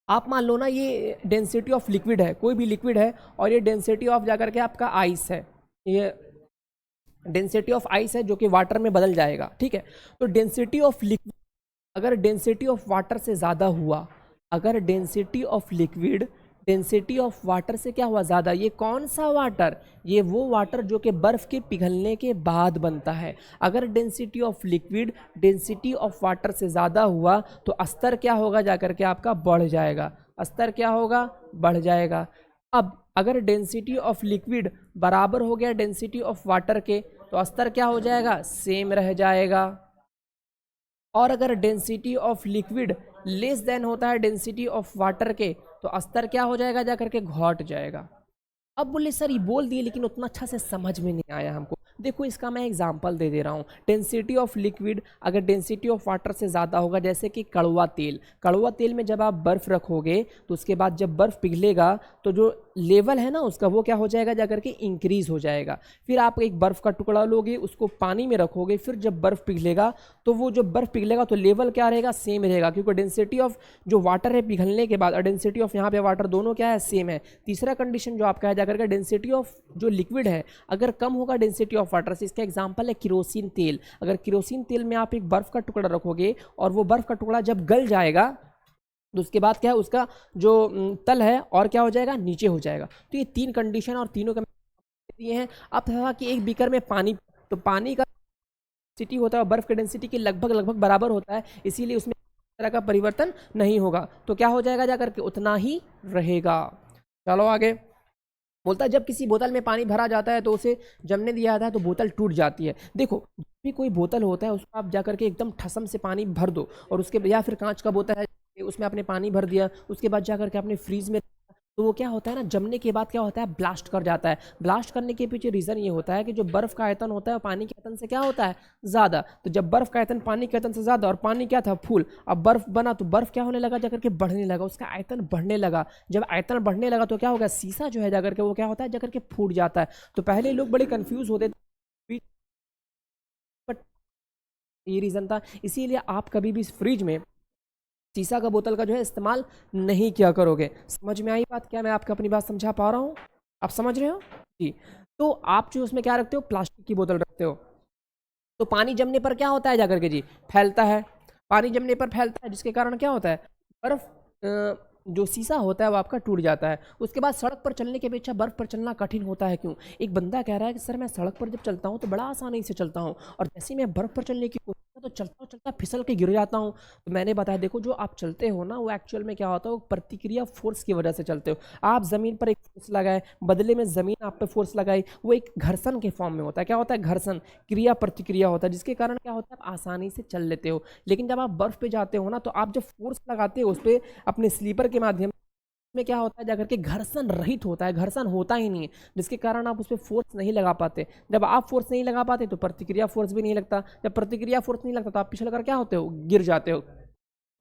आप मान लो ना ये डेंसिटी ऑफ लिक्विड है, कोई भी लिक्विड है, और ये डेंसिटी ऑफ जाकर के आपका आइस है, ये डेंसिटी ऑफ आइस है जो कि वाटर में बदल जाएगा, ठीक है। तो डेंसिटी ऑफ लिक्विड अगर डेंसिटी ऑफ वाटर से ज़्यादा हुआ, अगर density of liquid density of water से क्या हुआ? ज़्यादा। ये कौन सा वाटर? ये वो वाटर जो कि बर्फ़ के पिघलने के बाद बनता है। अगर density of liquid density of water से ज़्यादा हुआ तो स्तर क्या होगा जाकर के आपका? बढ़ जाएगा। स्तर क्या होगा? बढ़ जाएगा। अब अगर डेंसिटी ऑफ लिक्विड बराबर हो गया डेंसिटी ऑफ वाटर के तो स्तर क्या हो जाएगा? सेम रह जाएगा। और अगर density of liquid less than होता है डेंसिटी ऑफ वाटर के तो स्तर क्या हो जाएगा जाकर के? घट जाएगा। अब बोले सर ये बोल दिए लेकिन उतना अच्छा से समझ में नहीं आया हमको। देखो इसका मैं एग्जांपल दे रहा हूँ। डेंसिटी ऑफ लिक्विड अगर डेंसिटी ऑफ वाटर से ज़्यादा होगा, जैसे कि कड़वा तेल। कड़वा तेल में जब आप बर्फ़ रखोगे तो उसके बाद जब बर्फ़ पिघलेगा तो जो लेवल है ना उसका वो क्या हो जाएगा जाकर के? इंक्रीज़ हो जाएगा। फिर आप एक बर्फ़ का टुकड़ा लोगे, उसको पानी में रखोगे, फिर जब बर्फ़ पिघलेगा तो वो जो बर्फ़ पिघलेगा तो लेवल क्या रहेगा? सेम रहेगा, क्योंकि डेंसिटी ऑफ जो वाटर है पिघलने के बाद और डेंसिटी ऑफ यहाँ पे वाटर दोनों क्या है? सेम है। तीसरा कंडीशन जो आपका है जाकर के डेंसिटी ऑफ जो लिक्विड है अगर कम होगा डेंसिटी ऑफ वाटर से। इसका एग्जांपल है केरोसिन तेल। अगर केरोसिन तेल में आप एक बर्फ का टुकड़ा रखोगे और वो बर्फ का टुकड़ा जब गल जाएगा तो उसके बाद क्या है? उसका जो तल है और क्या हो जाएगा? नीचे हो जाएगा। तो ये तीन कंडीशन और तीनों का दिए हैं। अब था कि एक बीकर में पानी, तो पानी का डेंसिटी होता है बर्फ के डेंसिटी के लगभग लगभग बराबर होता है, इसीलिए उसमें तरह का परिवर्तन नहीं होगा। तो क्या हो जाएगा जाकर के? उतना ही रहेगा। चलो आगे बोलता है जब किसी बोतल में पानी भरा जाता है तो उसे जमने दिया जाता है तो बोतल टूट जाती है। देखो जब भी कोई बोतल होता है उसको आप जाकर के एकदम ठसम से पानी भर दो, और उसके या फिर कांच का बोतल है उसमें आपने पानी भर दिया, उसके बाद जाकर के आपने फ्रीज में, तो वो क्या होता है ना, जमने के बाद क्या होता है? ब्लास्ट कर जाता है। ब्लास्ट करने के पीछे रीज़न ये होता है कि जो बर्फ़ का आयतन होता है पानी के आयतन से क्या होता है? ज़्यादा। तो जब बर्फ़ का आयतन पानी के आयतन से ज़्यादा और पानी क्या था? फुल, अब बर्फ़ बना तो बर्फ़ क्या होने लगा जाकर के? बढ़ने लगा, उसका आयतन बढ़ने लगा। जब आयतन बढ़ने लगा तो क्या होगा? शीशा जो है जाकर के वो क्या होता है जाकर के? फूट जाता है। तो पहले लोग बड़े कन्फ्यूज़ होते थे, बट ये रीज़न था। इसीलिए आप कभी भी फ्रिज में शीशा का बोतल का जो है इस्तेमाल नहीं किया करोगे। समझ में आई बात? क्या मैं आपको अपनी बात समझा पा रहा हूँ? आप समझ रहे हो जी? तो आप जो उसमें क्या रखते हो? प्लास्टिक की बोतल रखते हो। तो पानी जमने पर क्या होता है जाकर के? जी, फैलता है। पानी जमने पर फैलता है जिसके कारण क्या होता है? बर्फ जो शीशा होता है वो आपका टूट जाता है। उसके बाद सड़क पर चलने की अपेक्षा बर्फ पर चलना कठिन होता है। क्यों? एक बंदा कह रहा है कि सर मैं सड़क पर जब चलता हूँ तो बड़ा आसानी से चलता हूँ, और जैसे ही मैं बर्फ पर चलने की कोशिश तो चलता चलता फिसल के गिर जाता हूँ। तो मैंने बताया देखो जो आप चलते हो ना वो एक्चुअल में क्या होता है? वो प्रतिक्रिया फोर्स की वजह से चलते हो। आप ज़मीन पर एक फोर्स लगाए, बदले में ज़मीन आप पे फोर्स लगाई, वो एक घर्षण के फॉर्म में होता है। क्या होता है? घर्षण, क्रिया प्रतिक्रिया होता है, जिसके कारण क्या होता है? आप आसानी से चल लेते हो। लेकिन जब आप बर्फ़ पे जाते हो ना तो आप जब फोर्स लगाते हो उस पर अपने स्लीपर के माध्यम में क्या होता है जाकर के घर्षण रहित होता है, घर्षण होता ही नहीं है, जिसके कारण आप उस पर फोर्स नहीं लगा पाते। जब आप फोर्स नहीं लगा पाते तो प्रतिक्रिया फोर्स भी नहीं लगता, जब प्रतिक्रिया फोर्स नहीं लगता तो आप पिछड़ कर क्या होते हो, गिर जाते हो।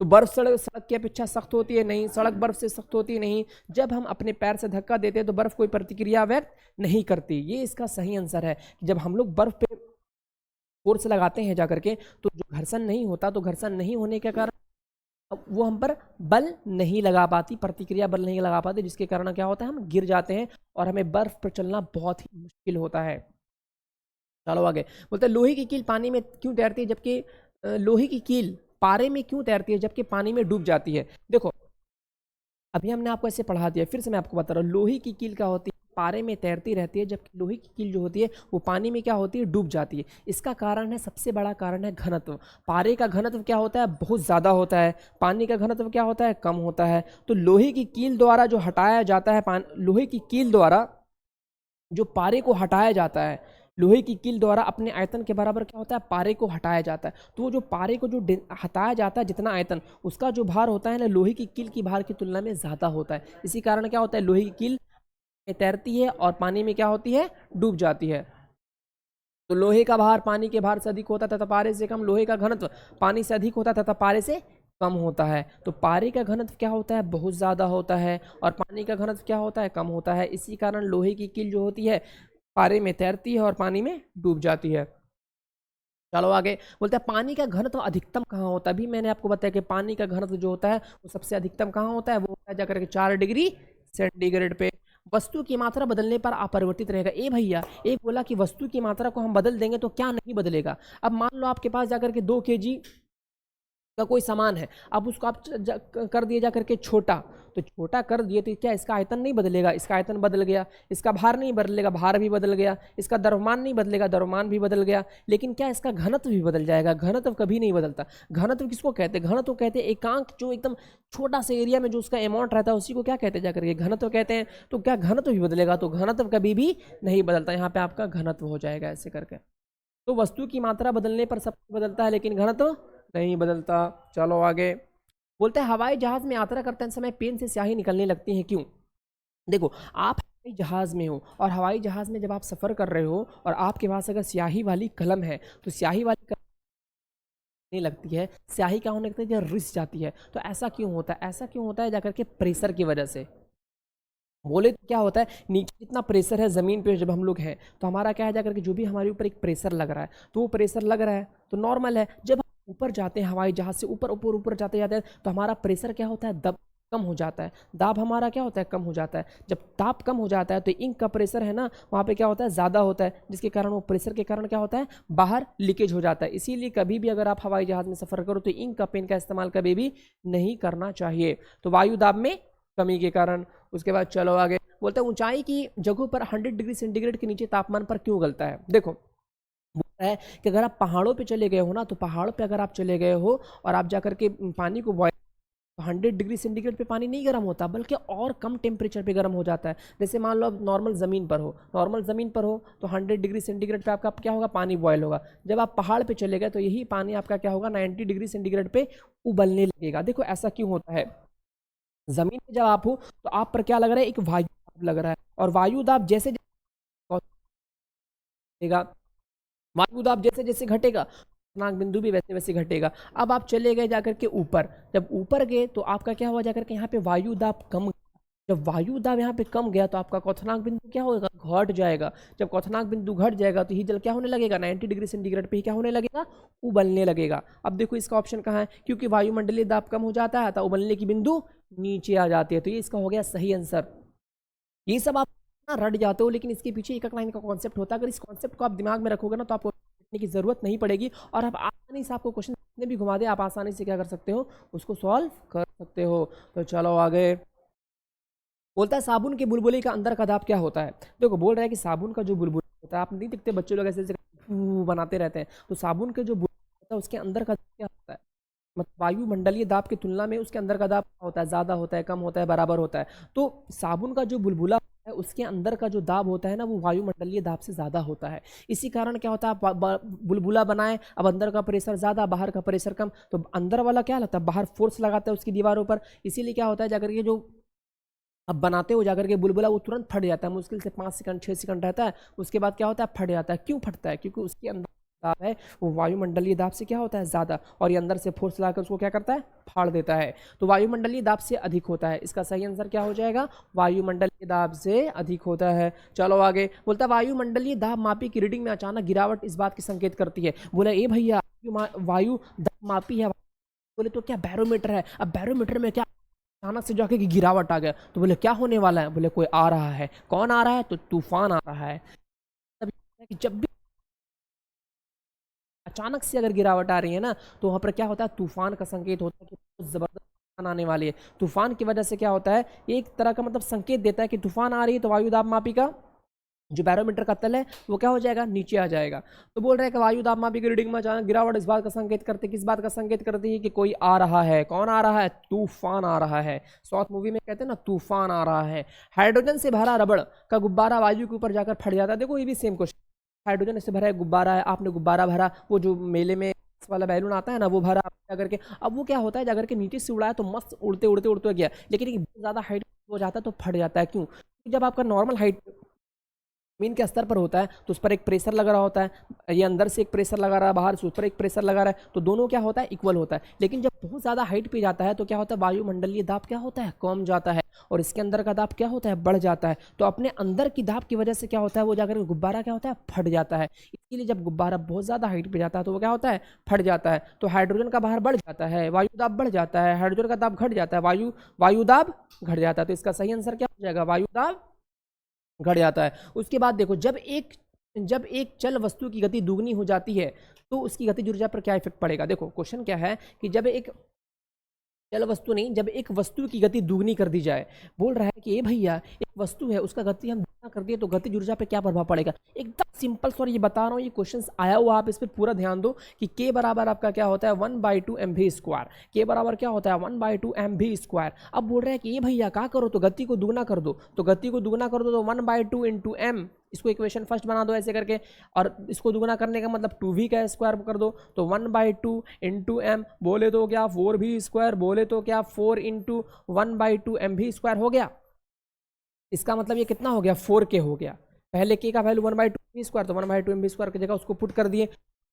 तो बर्फ सड़क की अपेक्षा सख्त होती है नहीं, सड़क बर्फ से सख्त होती है नहीं। जब हम अपने पैर से धक्का देते हैं तो बर्फ कोई प्रतिक्रिया व्यक्त नहीं करती। ये इसका सही आंसर है कि जब हम लोग बर्फ पे फोर्स लगाते हैं जाकर के तो जो घर्षण नहीं होता, तो घर्षण नहीं होने के कारण वो हम पर बल नहीं लगा पाती, प्रतिक्रिया बल नहीं लगा पाती, जिसके कारण क्या होता है, हम गिर जाते हैं और हमें बर्फ पर चलना बहुत ही मुश्किल होता है। चलो आगे, बोलते हैं लोहे की कील पानी में क्यों तैरती है जबकि लोहे की कील पारे में क्यों तैरती है जबकि पानी में डूब जाती है। देखो अभी हमने आपको ऐसे पढ़ा दिया, फिर से मैं आपको बता रहा हूँ। लोहे की कील क्या होती है, पारे में तैरती रहती है, जबकि लोहे की कील जो होती है वो पानी में क्या होती है, डूब जाती है। इसका कारण है, सबसे बड़ा कारण है घनत्व। पारे का घनत्व क्या होता है, बहुत ज़्यादा होता है, पानी का घनत्व क्या होता है, कम होता है। तो लोहे की कील द्वारा जो हटाया जाता है, लोहे की कील द्वारा जो पारे को हटाया जाता है, लोहे की कील द्वारा अपने आयतन के बराबर क्या होता है, पारे को हटाया जाता है। तो वो जो पारे को जो हटाया जाता है जितना आयतन, उसका जो भार होता है ना, लोहे की कील की भार की तुलना में ज़्यादा होता है। इसी कारण क्या होता है, लोहे की कील तैरती है और पानी में क्या होती है, डूब जाती है। तो लोहे का भार पानी के भार से अधिक होता है तथा पारे से कम, लोहे का घनत्व पानी से अधिक होता है तथा पारे से कम होता है। तो पारे का घनत्व क्या होता है, बहुत ज़्यादा होता है, और पानी का घनत्व क्या होता है, कम होता है। इसी कारण लोहे की कील जो होती है पारे में तैरती है और पानी में डूब जाती है। चलो आगे, बोलते हैं पानी का घनत्व अधिकतम कहाँ होता है। अभी मैंने आपको बताया कि पानी का घनत्व जो होता है वो सबसे अधिकतम कहाँ होता है, वो होता है जाकर के 4 डिग्री सेंटीग्रेड पे। वस्तु की मात्रा बदलने पर अपरिवर्तित रहेगा। ए भैया, एक बोला कि वस्तु की मात्रा को हम बदल देंगे तो क्या नहीं बदलेगा। अब मान लो आपके पास जाकर के 2 kg का कोई सामान है, अब उसको आप कर दिए जा करके छोटा, तो छोटा कर दिए तो क्या इसका आयतन नहीं बदलेगा, इसका आयतन बदल गया। इसका भार नहीं बदलेगा, भार भी बदल गया। इसका द्रव्यमान नहीं बदलेगा, द्रव्यमान भी बदल गया। लेकिन क्या इसका घनत्व भी बदल जाएगा, घनत्व कभी नहीं बदलता। घनत्व किसको कहते हैं, घनत्व कहते हैं एकांक, जो एकदम छोटा सा एरिया में जो उसका अमाउंट रहता है उसी को क्या कहते हैं जाकर के, घनत्व कहते हैं। तो क्या घनत्व भी बदलेगा, तो घनत्व कभी भी नहीं बदलता। यहाँ पे आपका घनत्व हो जाएगा ऐसे करके। तो वस्तु की मात्रा बदलने पर सब बदलता है लेकिन घनत्व नहीं बदलता। चलो आगे, बोलते हैं हवाई जहाज में यात्रा करते समय पेन से स्याही निकलने लगती है, क्यों। देखो आप हवाई जहाज में हो और हवाई जहाज में जब आप सफ़र कर रहे हो और आपके पास अगर स्याही वाली कलम है तो स्याही वाली कलम नहीं लगती है, स्याही क्या होने लगती है, जब रिस जाती है। तो ऐसा क्यों होता है, ऐसा क्यों होता है जाकर के प्रेशर की वजह से। बोले तो क्या होता है, नीचे जितना प्रेशर है ज़मीन पे जब हम लोग हैं तो हमारा क्या है जाकर के जो भी हमारे ऊपर एक प्रेशर लग रहा है, तो वो प्रेशर लग रहा है तो नॉर्मल है। जब हम ऊपर जाते हैं हवाई जहाज़ से ऊपर ऊपर ऊपर जाते जाते हैं तो हमारा प्रेशर क्या होता है, दब कम हो जाता है, दाब हमारा क्या होता है, कम हो जाता है। जब दाब कम हो जाता है तो इंक का प्रेशर है ना वहाँ पे क्या होता है, ज़्यादा होता है, जिसके कारण वो प्रेशर के कारण क्या होता है, बाहर लीकेज हो जाता है। इसीलिए कभी भी अगर आप हवाई जहाज़ में सफ़र करो तो इंक का पेन का इस्तेमाल कभी भी नहीं करना चाहिए। तो वायु दाब में कमी के कारण। उसके बाद चलो आगे, बोलते हैं ऊंचाई की जगहों पर 100 डिग्री सेंटीग्रेड के नीचे तापमान पर क्यों उगलता है। देखो बोल रहा है कि अगर आप पहाड़ों पे चले गए हो ना, तो पहाड़ों पे अगर आप चले गए हो और आप जाकर के पानी को बॉयल, 100 डिग्री सेंटीग्रेड पे पानी नहीं गर्म होता बल्कि और कम टेम्परेचर पे गर्म हो जाता है। जैसे मान लो आप नॉर्मल ज़मीन पर हो, नॉर्मल ज़मीन पर हो तो 100 डिग्री सेंटीग्रेड पे आपका क्या होगा, पानी बॉयल होगा। जब आप पहाड़ पे चले गए तो यही पानी आपका क्या होगा, 90 डिग्री सेंटीग्रेड पे उबलने लगेगा। देखो ऐसा क्यों होता है, जमीन पे जब आप हो तो आप पर क्या लग रहा है, एक वायु दाब लग रहा है, और वायु दाब जैसे घटेगा, वायु दाब जैसे जैसे घटेगा क्वथनांक बिंदु भी वैसे वैसे घटेगा। अब आप चले गए जाकर के ऊपर, जब ऊपर गए तो आपका क्या हुआ जाकर के यहाँ पे वायु दाब कम, जब वायु दाब यहाँ पे कम गया तो आपका क्वथनांक बिंदु क्या होगा, घट जाएगा। जब क्वथनांक बिंदु घट जाएगा तो ही जल क्या होने लगेगा, 90 डिग्री सेंटीग्रेड पे ही क्या होने लगेगा, उबलने लगेगा। अब देखो इसका ऑप्शन कहाँ है, क्योंकि वायुमंडलीय दाब कम हो जाता है तो उबलने की बिंदु नीचे आ जाती है। तो ये इसका हो गया सही आंसर। ये सब आप ना रट जाते हो, लेकिन इसके पीछे एक लाइन का कॉन्सेप्ट होता है। अगर इस कॉन्सेप्ट को आप दिमाग में रखोगे ना तो आपको रटने की जरूरत नहीं पड़ेगी और आप आसानी से, आपको क्वेश्चन जितने भी घुमा दे आप आसानी से क्या कर सकते हो, उसको सॉल्व कर सकते हो। तो चलो आगे, बोलता है साबुन के बुलबुले का अंदर का दाब क्या होता है। देखो बोल रहा है कि साबुन का जो बुलबुला होता है, आप नहीं दिखते बच्चे लोग ऐसे ऐसे बनाते रहते हैं, तो साबुन के जो बुलबुला होता है उसके अंदर का दाब क्या होता है, मतलब वायुमंडलीय दाब की तुलना में उसके अंदर का दाब होता है, ज़्यादा होता है, कम होता है, बराबर होता है। तो साबुन का जो बुलबुला है उसके अंदर का जो दाब होता है ना वो वायुमंडलीय दाब से ज़्यादा होता है। इसी कारण क्या होता है, आप बुलबुला बनाए, अब अंदर का प्रेशर ज़्यादा बाहर का प्रेशर कम, तो अंदर वाला क्या लगता है, बाहर फोर्स लगाता है उसकी दीवारों पर, इसीलिए क्या होता है जाकर के जो अब बनाते हो जाकर के बुलबुला वो तुरंत फट जाता है, मुश्किल से 5 सेकंड 6 सेकंड रहता है, उसके बाद क्या होता है, फट जाता है। क्यों फटता है? क्योंकि उसके अंदर दाब है वो वायुमंडलीय दाब से क्या होता है, ज़्यादा, और ये अंदर से फोर्स लाकर उसको क्या करता है, फाड़ देता है। तो वायुमंडलीय दाब से अधिक होता है। इसका सही आंसर क्या हो जाएगा, वायुमंडलीय दाब से अधिक होता है। चलो आगे, बोलता है वायुमंडलीय दाब मापी की रीडिंग में अचानक गिरावट इस बात की संकेत करती है। बोला ए भैया वायु दाब मापी है, बोले तो क्या बैरोमीटर है, अब बैरोमीटर में क्या अचानक से जाके कि गिरावट आ गया, तो बोले क्या होने वाला है, बोले कोई आ रहा है। कौन आ रहा है, तो तूफान आ रहा है। तब कि जब भी अचानक से अगर गिरावट आ रही है ना, तो वहां पर क्या होता है, तूफान का संकेत होता है कि बहुत जबरदस्त तूफान आने वाली है। तूफान की वजह से क्या होता है, एक तरह का मतलब संकेत देता है कि तूफान आ रही है, तो वायु दाब मापी का जो बैरोमीटर का तल है वो क्या हो जाएगा, नीचे आ जाएगा। तो बोल रहे हैं कि वायु दाब मापी की रीडिंग में अचानक गिरावट इस बात का संकेत करती है, किस बात का संकेत करती है, कि कोई आ रहा है। कौन आ रहा है, तूफान आ रहा है। साउथ मूवी में कहते हैं ना, तूफान आ रहा है। हाइड्रोजन से भरा रबड़ का गुब्बारा वायु के ऊपर जाकर फट जाता है। देखो ये भी सेम क्वेश्चन, हाइड्रोजन से भरा एक गुब्बारा है, आपने गुब्बारा भरा, वो जो मेले में वाला बैलून आता है ना, वो भरा जाकर के, अब वो क्या होता है, जाकर के नीचे से उड़ाया तो मस्त उड़ते उड़ते उड़ते गया, लेकिन बहुत ज्यादा हाइट हो जाता है तो फट जाता है। क्यों? जब आपका नॉर्मल हाइट जमीन के स्तर पर होता है तो उस पर एक प्रेशर लगा रहा होता है, ये अंदर से एक प्रेशर लगा रहा है, बाहर से उस पर एक प्रेशर लगा रहा है, तो दोनों क्या होता है, इक्वल होता है। लेकिन जब बहुत ज़्यादा हाइट पे जाता है तो क्या होता है, वायुमंडलीय दाब क्या होता है, कम जाता है, और इसके अंदर का दाब क्या होता है, बढ़ जाता है। तो अपने अंदर की दाब की वजह से क्या होता है, वो जाकर गुब्बारा क्या होता है, फट जाता है। इसके लिए जब गुब्बारा बहुत ज़्यादा हाइट पे जाता है तो वो क्या होता है, फट जाता है। तो हाइड्रोजन का बाहर बढ़ जाता है, वायु दाब बढ़ जाता है, हाइड्रोजन का दाब घट जाता है, वायु दाब घट जाता है। तो इसका सही आंसर क्या हो जाएगा, वायु दाब घट जाता है। उसके बाद देखो, जब एक चल वस्तु की गति दुगनी हो जाती है तो उसकी गतिज ऊर्जा पर क्या इफेक्ट पड़ेगा। देखो क्वेश्चन क्या है कि जब एक चल वस्तु नहीं, जब एक वस्तु की गति दुगनी कर दी जाए, बोल रहा है कि ये भैया एक वस्तु है उसका गति हम दुगना कर दिए तो गतिज ऊर्जा पे क्या प्रभाव पड़ेगा। एकदम सिंपल सॉरी ये बता रहा हूँ, ये क्वेश्चन आया हुआ, आप इस पर पूरा ध्यान दो कि के बराबर आपका क्या होता है 1/2 mv²। के बराबर क्या होता है 1/2 mv²। अब बोल रहे हैं कि ये भैया क्या करो, तो गति को दुगना कर दो, तो गति को दुगना कर दो तो 1/2 इंटू एम, इसको इक्वेशन फर्स्ट बना दो ऐसे करके, और इसको दुगुना करने का मतलब 2v का स्क्वायर कर दो, तो 1/2 इंटू एम, बोले तो क्या 4v², बोले तो क्या 4 इंटू 1/2 mv² हो गया। इसका मतलब ये कितना हो गया, 4k हो गया। पहले k का वैल्यू 1/2 mv², तो 1/2 mv² की जगह उसको पुट कर दिए,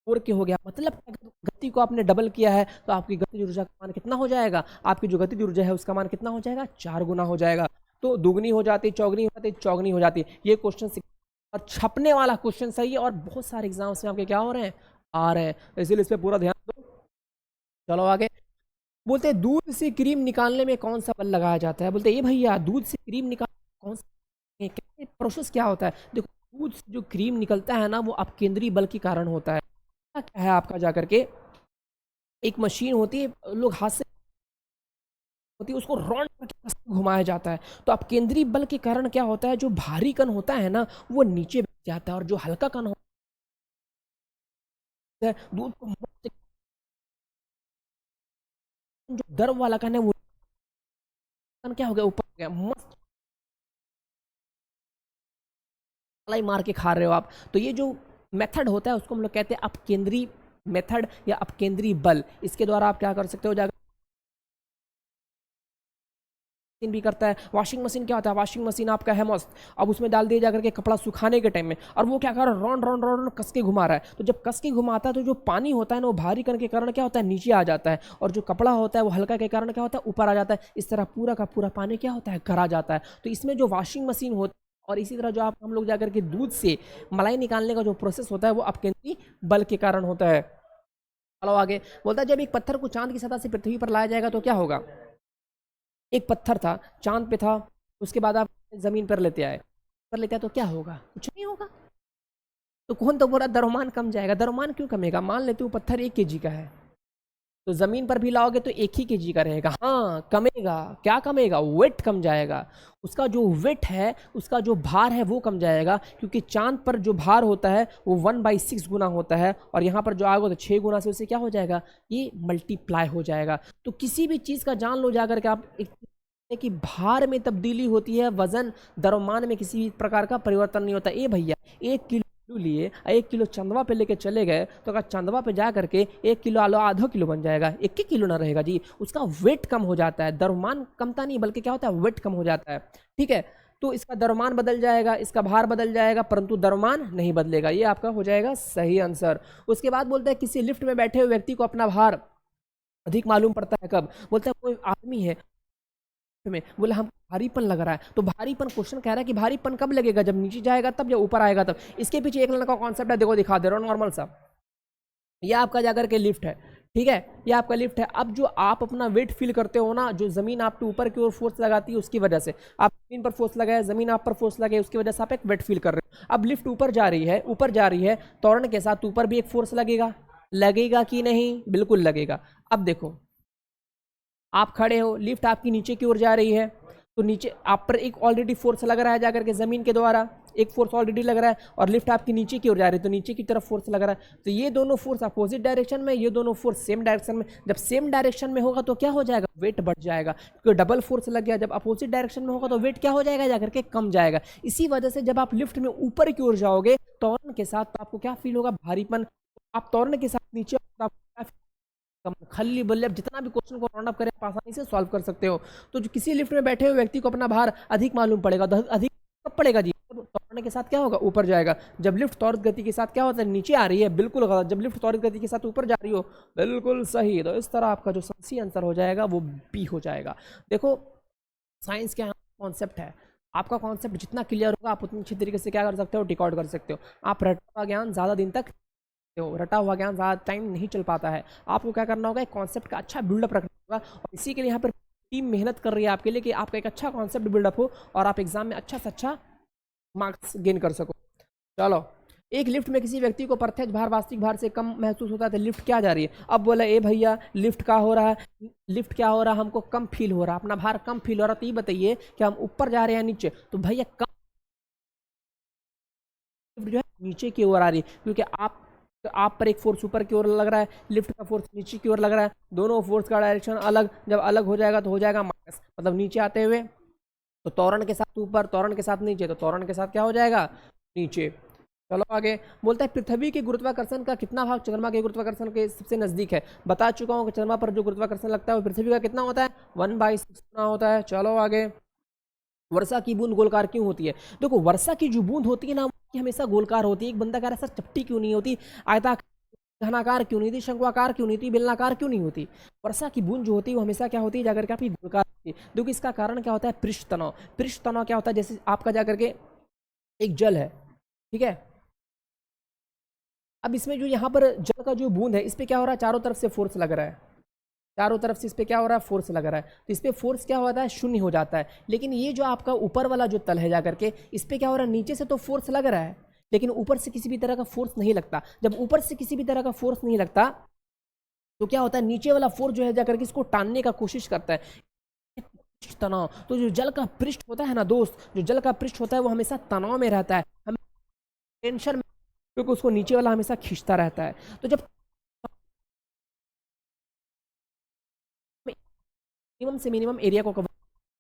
4k हो गया। मतलब अगर गति को आपने डबल किया है तो आपकी गतिज ऊर्जा का मान कितना हो जाएगा, आपकी जो गतिज ऊर्जा है उसका मान कितना हो जाएगा, 4 गुना हो जाएगा। तो दुगनी हो जाती, चौगनी हो जाती, चौगनी हो जाती। ये क्वेश्चन और छपने वाला क्वेश्चन सही है, और बहुत सारे एग्जाम्स में आपके क्या हो रहे हैं, आ रहे हैं, इसलिए इस पर पूरा ध्यान दो। चलो आगे, बोलते हैं दूध से क्रीम निकालने में कौन सा बल लगाया जाता है। बोलते हैं ये भैया दूध से क्रीम निकाल कौन सा प्रोसेस क्या होता है। देखो दूध से जो क्रीम निकलता है ना, वो अपकेंद्रीय बल के कारण होता है। क्या है आपका जाकर के एक मशीन होती है, लोग हाथ से होती है, उसको राउंड करके घुमाया जाता है। तो अपकेंद्रीय बल के कारण क्या होता है, जो भारी कण होता है ना वो नीचे बैठ जाता है, और जो हल्का कण होता है दूध को जो गर्म वाला कण है वो कण क्या हो गया, ऊपर हो गया, मस्त मलाई मार के खा रहे हो आप। तो ये जो मेथड होता है उसको हम लोग कहते हैं अपकेंद्रीय मेथड या अपकेंद्रीय बल। इसके द्वारा आप क्या कर सकते हो, जाकर भी करता है। वॉशिंग मशीन क्या होता है, वॉशिंग मशीन आपका है मस्त, अब उसमें डाल दिया जाकर के कपड़ा सुखाने के टाइम में, और वो क्या कर रहा है, राउंड राउंड राउंड कस के घुमा रहा है। तो जब कस के घुमाता है तो जो पानी होता है ना वो भारी कण के कारण क्या होता है, नीचे आ जाता है, और जो कपड़ा होता है वो हल्का के कारण क्या होता है, ऊपर आ जाता है। इस तरह पूरा का पूरा पानी क्या होता है, घर आ जाता है। तो इसमें जो वॉशिंग मशीन होती है, और इसी तरह जो आप हम लोग जाकर के दूध से मलाई निकालने का जो प्रोसेस होता है वो अपकेंद्रीय बल के कारण होता है। चलो आगे, बोलता है जब एक पत्थर को चांद की सतह से पृथ्वी पर लाया जाएगा तो क्या होगा। एक पत्थर था, चांद पे था, उसके बाद आप जमीन पर लेते आए, पर लेते आए तो क्या होगा, कुछ नहीं होगा। तो कौन तो बोला द्रव्यमान कम जाएगा, द्रव्यमान क्यों कमेगा, मान लेते हो पत्थर 1 kg का है, तो जमीन पर भी लाओगे तो 1 ही kg का रहेगा। हाँ कमेगा, क्या कमेगा, वेट कम जाएगा, उसका जो वेट है, उसका जो भार है वो कम जाएगा, क्योंकि चांद पर जो भार होता है वो 1/6 गुना होता है, और यहाँ पर जो आएगा तो 6 गुना से उससे क्या हो जाएगा, ये मल्टीप्लाई हो जाएगा। तो किसी भी चीज़ का जान लो जाकर के आप कि भार में तब्दीली होती है, वजन द्रव्यमान में किसी भी प्रकार का परिवर्तन नहीं होता। ए भैया 1 किलो आलू लिए 1 किलो चंदवा पे लेके चले गए, तो अगर चंदवा पे जा करके 1 किलो आलू आधा किलो बन जाएगा, 1 ही किलो ना रहेगा जी। उसका वेट कम हो जाता है, द्रव्यमान कमता नहीं बल्कि क्या होता है, वेट कम हो जाता है। ठीक है, तो इसका द्रव्यमान बदल जाएगा, इसका भार बदल जाएगा, परंतु द्रव्यमान नहीं बदलेगा। ये आपका हो जाएगा सही आंसर। उसके बाद बोलता है किसी लिफ्ट में बैठे हुए व्यक्ति को अपना भार अधिक मालूम पड़ता है कब? बोलता है कोई आदमी है में, बोला हम भारीपन लग रहा है, तो भारीपन क्वेश्चन कह रहा है कि भारीपन कब लगेगा, जब नीचे जाएगा तब, जब ऊपर आएगा तब। इसके पीछे एक लाइन का कॉन्सेप्ट है, देखो दिखा दे रहा हूँ नॉर्मल सा। यह आपका जाकर के लिफ्ट है, ठीक है, ये आपका लिफ्ट है। अब जो आप अपना वेट फील करते हो ना, जो जमीन आपके ऊपर की ओर फोर्स लगाती है उसकी वजह से, आप जमीन पर फोर्स लगाए, जमीन आप पर फोर्स लगे, उसकी वजह से आप एक वेट फील कर रहे हो। अब लिफ्ट ऊपर जा रही है, ऊपर जा रही है, त्वरण के साथ ऊपर भी एक फोर्स लगेगा, लगेगा कि नहीं? बिल्कुल लगेगा। अब देखो आप खड़े हो, लिफ्ट आपकी नीचे की ओर जा रही है, तो नीचे आप पर एक ऑलरेडी फोर्स लग रहा है जाकर के जमीन के द्वारा, एक फोर्स ऑलरेडी लग रहा है, और लिफ्ट आपकी नीचे की ओर जा रही है तो नीचे की तरफ फोर्स लग रहा है। तो ये दोनों फोर्स अपोजिट डायरेक्शन में, ये दोनों फोर्स सेम डायरेक्शन में। जब सेम डायरेक्शन में होगा तो क्या हो जाएगा? वेट बढ़ जाएगा, क्योंकि डबल फोर्स लग गया। जब अपोजिट डायरेक्शन में होगा तो वेट क्या हो जाएगा? जाकर के कम जाएगा। इसी वजह से जब आप लिफ्ट में ऊपर की ओर जाओगे त्वरण के साथ, तो आपको क्या फील होगा? भारीपन। आप त्वरण के साथ नीचे खाली बल्ले, जितना भी क्वेश्चन को राउंड अप करें आप आसानी से सॉल्व कर सकते हो। तो जो किसी लिफ्ट में बैठे हुए व्यक्ति को अपना भार अधिक मालूम पड़ेगा, तो अधिक कब पड़ेगा जी? त्वरण के साथ क्या होगा? ऊपर जाएगा। जब लिफ्ट त्वरित गति के साथ क्या होता है? नीचे आ रही है, बिल्कुल गलत। जब लिफ्ट त्वरित गति के साथ ऊपर जा रही हो, बिल्कुल सही। तो इस तरह आपका जो सही आंसर हो जाएगा वो बी हो जाएगा। देखो साइंस क्या कॉन्सेप्ट है, आपका कॉन्सेप्ट जितना क्लियर होगा आप उतनी अच्छी तरीके से क्या कर सकते हो? टिकआउट कर सकते हो। आप रटा हुआ ज्ञान ज़्यादा दिन तक हो, रटा हुआ ज्ञान ज़्यादा टाइम नहीं चल पाता है। आपको क्या करना होगा? एक कॉन्सेप्ट का अच्छा बिल्डअप रखना होगा, और इसी के लिए यहाँ पर टीम मेहनत कर रही है आपके लिए कि आपका एक अच्छा कॉन्सेप्ट बिल्डअप हो और आप एग्जाम में अच्छा से अच्छा मार्क्स गेन कर सको। चलो, एक लिफ्ट में किसी व्यक्ति को प्रत्यक्ष भार वास्तविक भार से कम महसूस होता है तो लिफ्ट क्या जा रही है? अब बोला ए भैया लिफ्ट का हो रहा है, लिफ्ट क्या हो रहा है? हमको कम फील हो रहा है, अपना भार कम फील हो रहा है। तो ये बताइए कि हम ऊपर जा रहे हैं नीचे? तो भैया कम लिफ्ट जो है नीचे की ओर आ रही है, क्योंकि आप पर एक फोर्स ऊपर की ओर लग रहा है, लिफ्ट का फोर्स नीचे की ओर लग रहा है। दोनों फोर्स का डायरेक्शन अलग, जब अलग हो जाएगा तो हो जाएगा माइनस, मतलब नीचे आते हुए। तो त्वरण के साथ ऊपर, त्वरण के साथ नीचे, तो त्वरण के साथ क्या हो जाएगा? नीचे। चलो आगे। बोलता है पृथ्वी के गुरुत्वाकर्षण का कितना भाग चंद्रमा के गुरुत्वाकर्षण के सबसे नजदीक है? बता चुका हूँ कि चंद्रमा पर जो गुरुत्वाकर्षण लगता है वो पृथ्वी का कितना होता है? 1/6 होता है। चलो आगे। वर्षा की बूंद गोलकार क्यों होती है? देखो वर्षा की जो बूंद होती है ना, वो हमेशा गोलकार होती है। एक बंदा कह रहा है सर चपटी क्यों नहीं होती, आयताकार घनाकार क्यों नहीं थी, शंक्वाकार क्यों नहीं थी, बेलनाकार क्यों नहीं होती? वर्षा की बूंद जो होती है वो हमेशा क्या होती है? जाकर के आपकी गोलकार होती है। देखो इसका कारण क्या होता है? पृष्ठ तनाव। पृष्ठ तनाव क्या होता है? जैसे आपका जाकर के एक जल है, ठीक है, अब इसमें जो यहाँ पर जल का जो बूंद है इस पे क्या हो रहा है? चारों तरफ से फोर्स लग रहा है, चारों तरफ से इस पे क्या हो रहा है? फोर्स लग रहा है। तो इस पे फोर्स क्या होता है? शून्य हो जाता है। लेकिन ये जो आपका ऊपर वाला जो तल है जाकर के, इस पे क्या हो रहा है? नीचे से तो फोर्स लग रहा है लेकिन ऊपर से किसी भी तरह का फोर्स नहीं लगता। जब ऊपर से किसी भी तरह का फोर्स नहीं लगता तो क्या होता है? नीचे वाला फोर्स जो है जाकर के इसको टानने का कोशिश करता है, तनाव। तो जो जल का पृष्ठ होता है ना दोस्त, जो जल का पृष्ठ होता है वो हमेशा तनाव में रहता है, हम टेंशन में, क्योंकि उसको नीचे वाला हमेशा खींचता रहता है। तो जब मिनिमम से मिनिमम एरिया को कवर,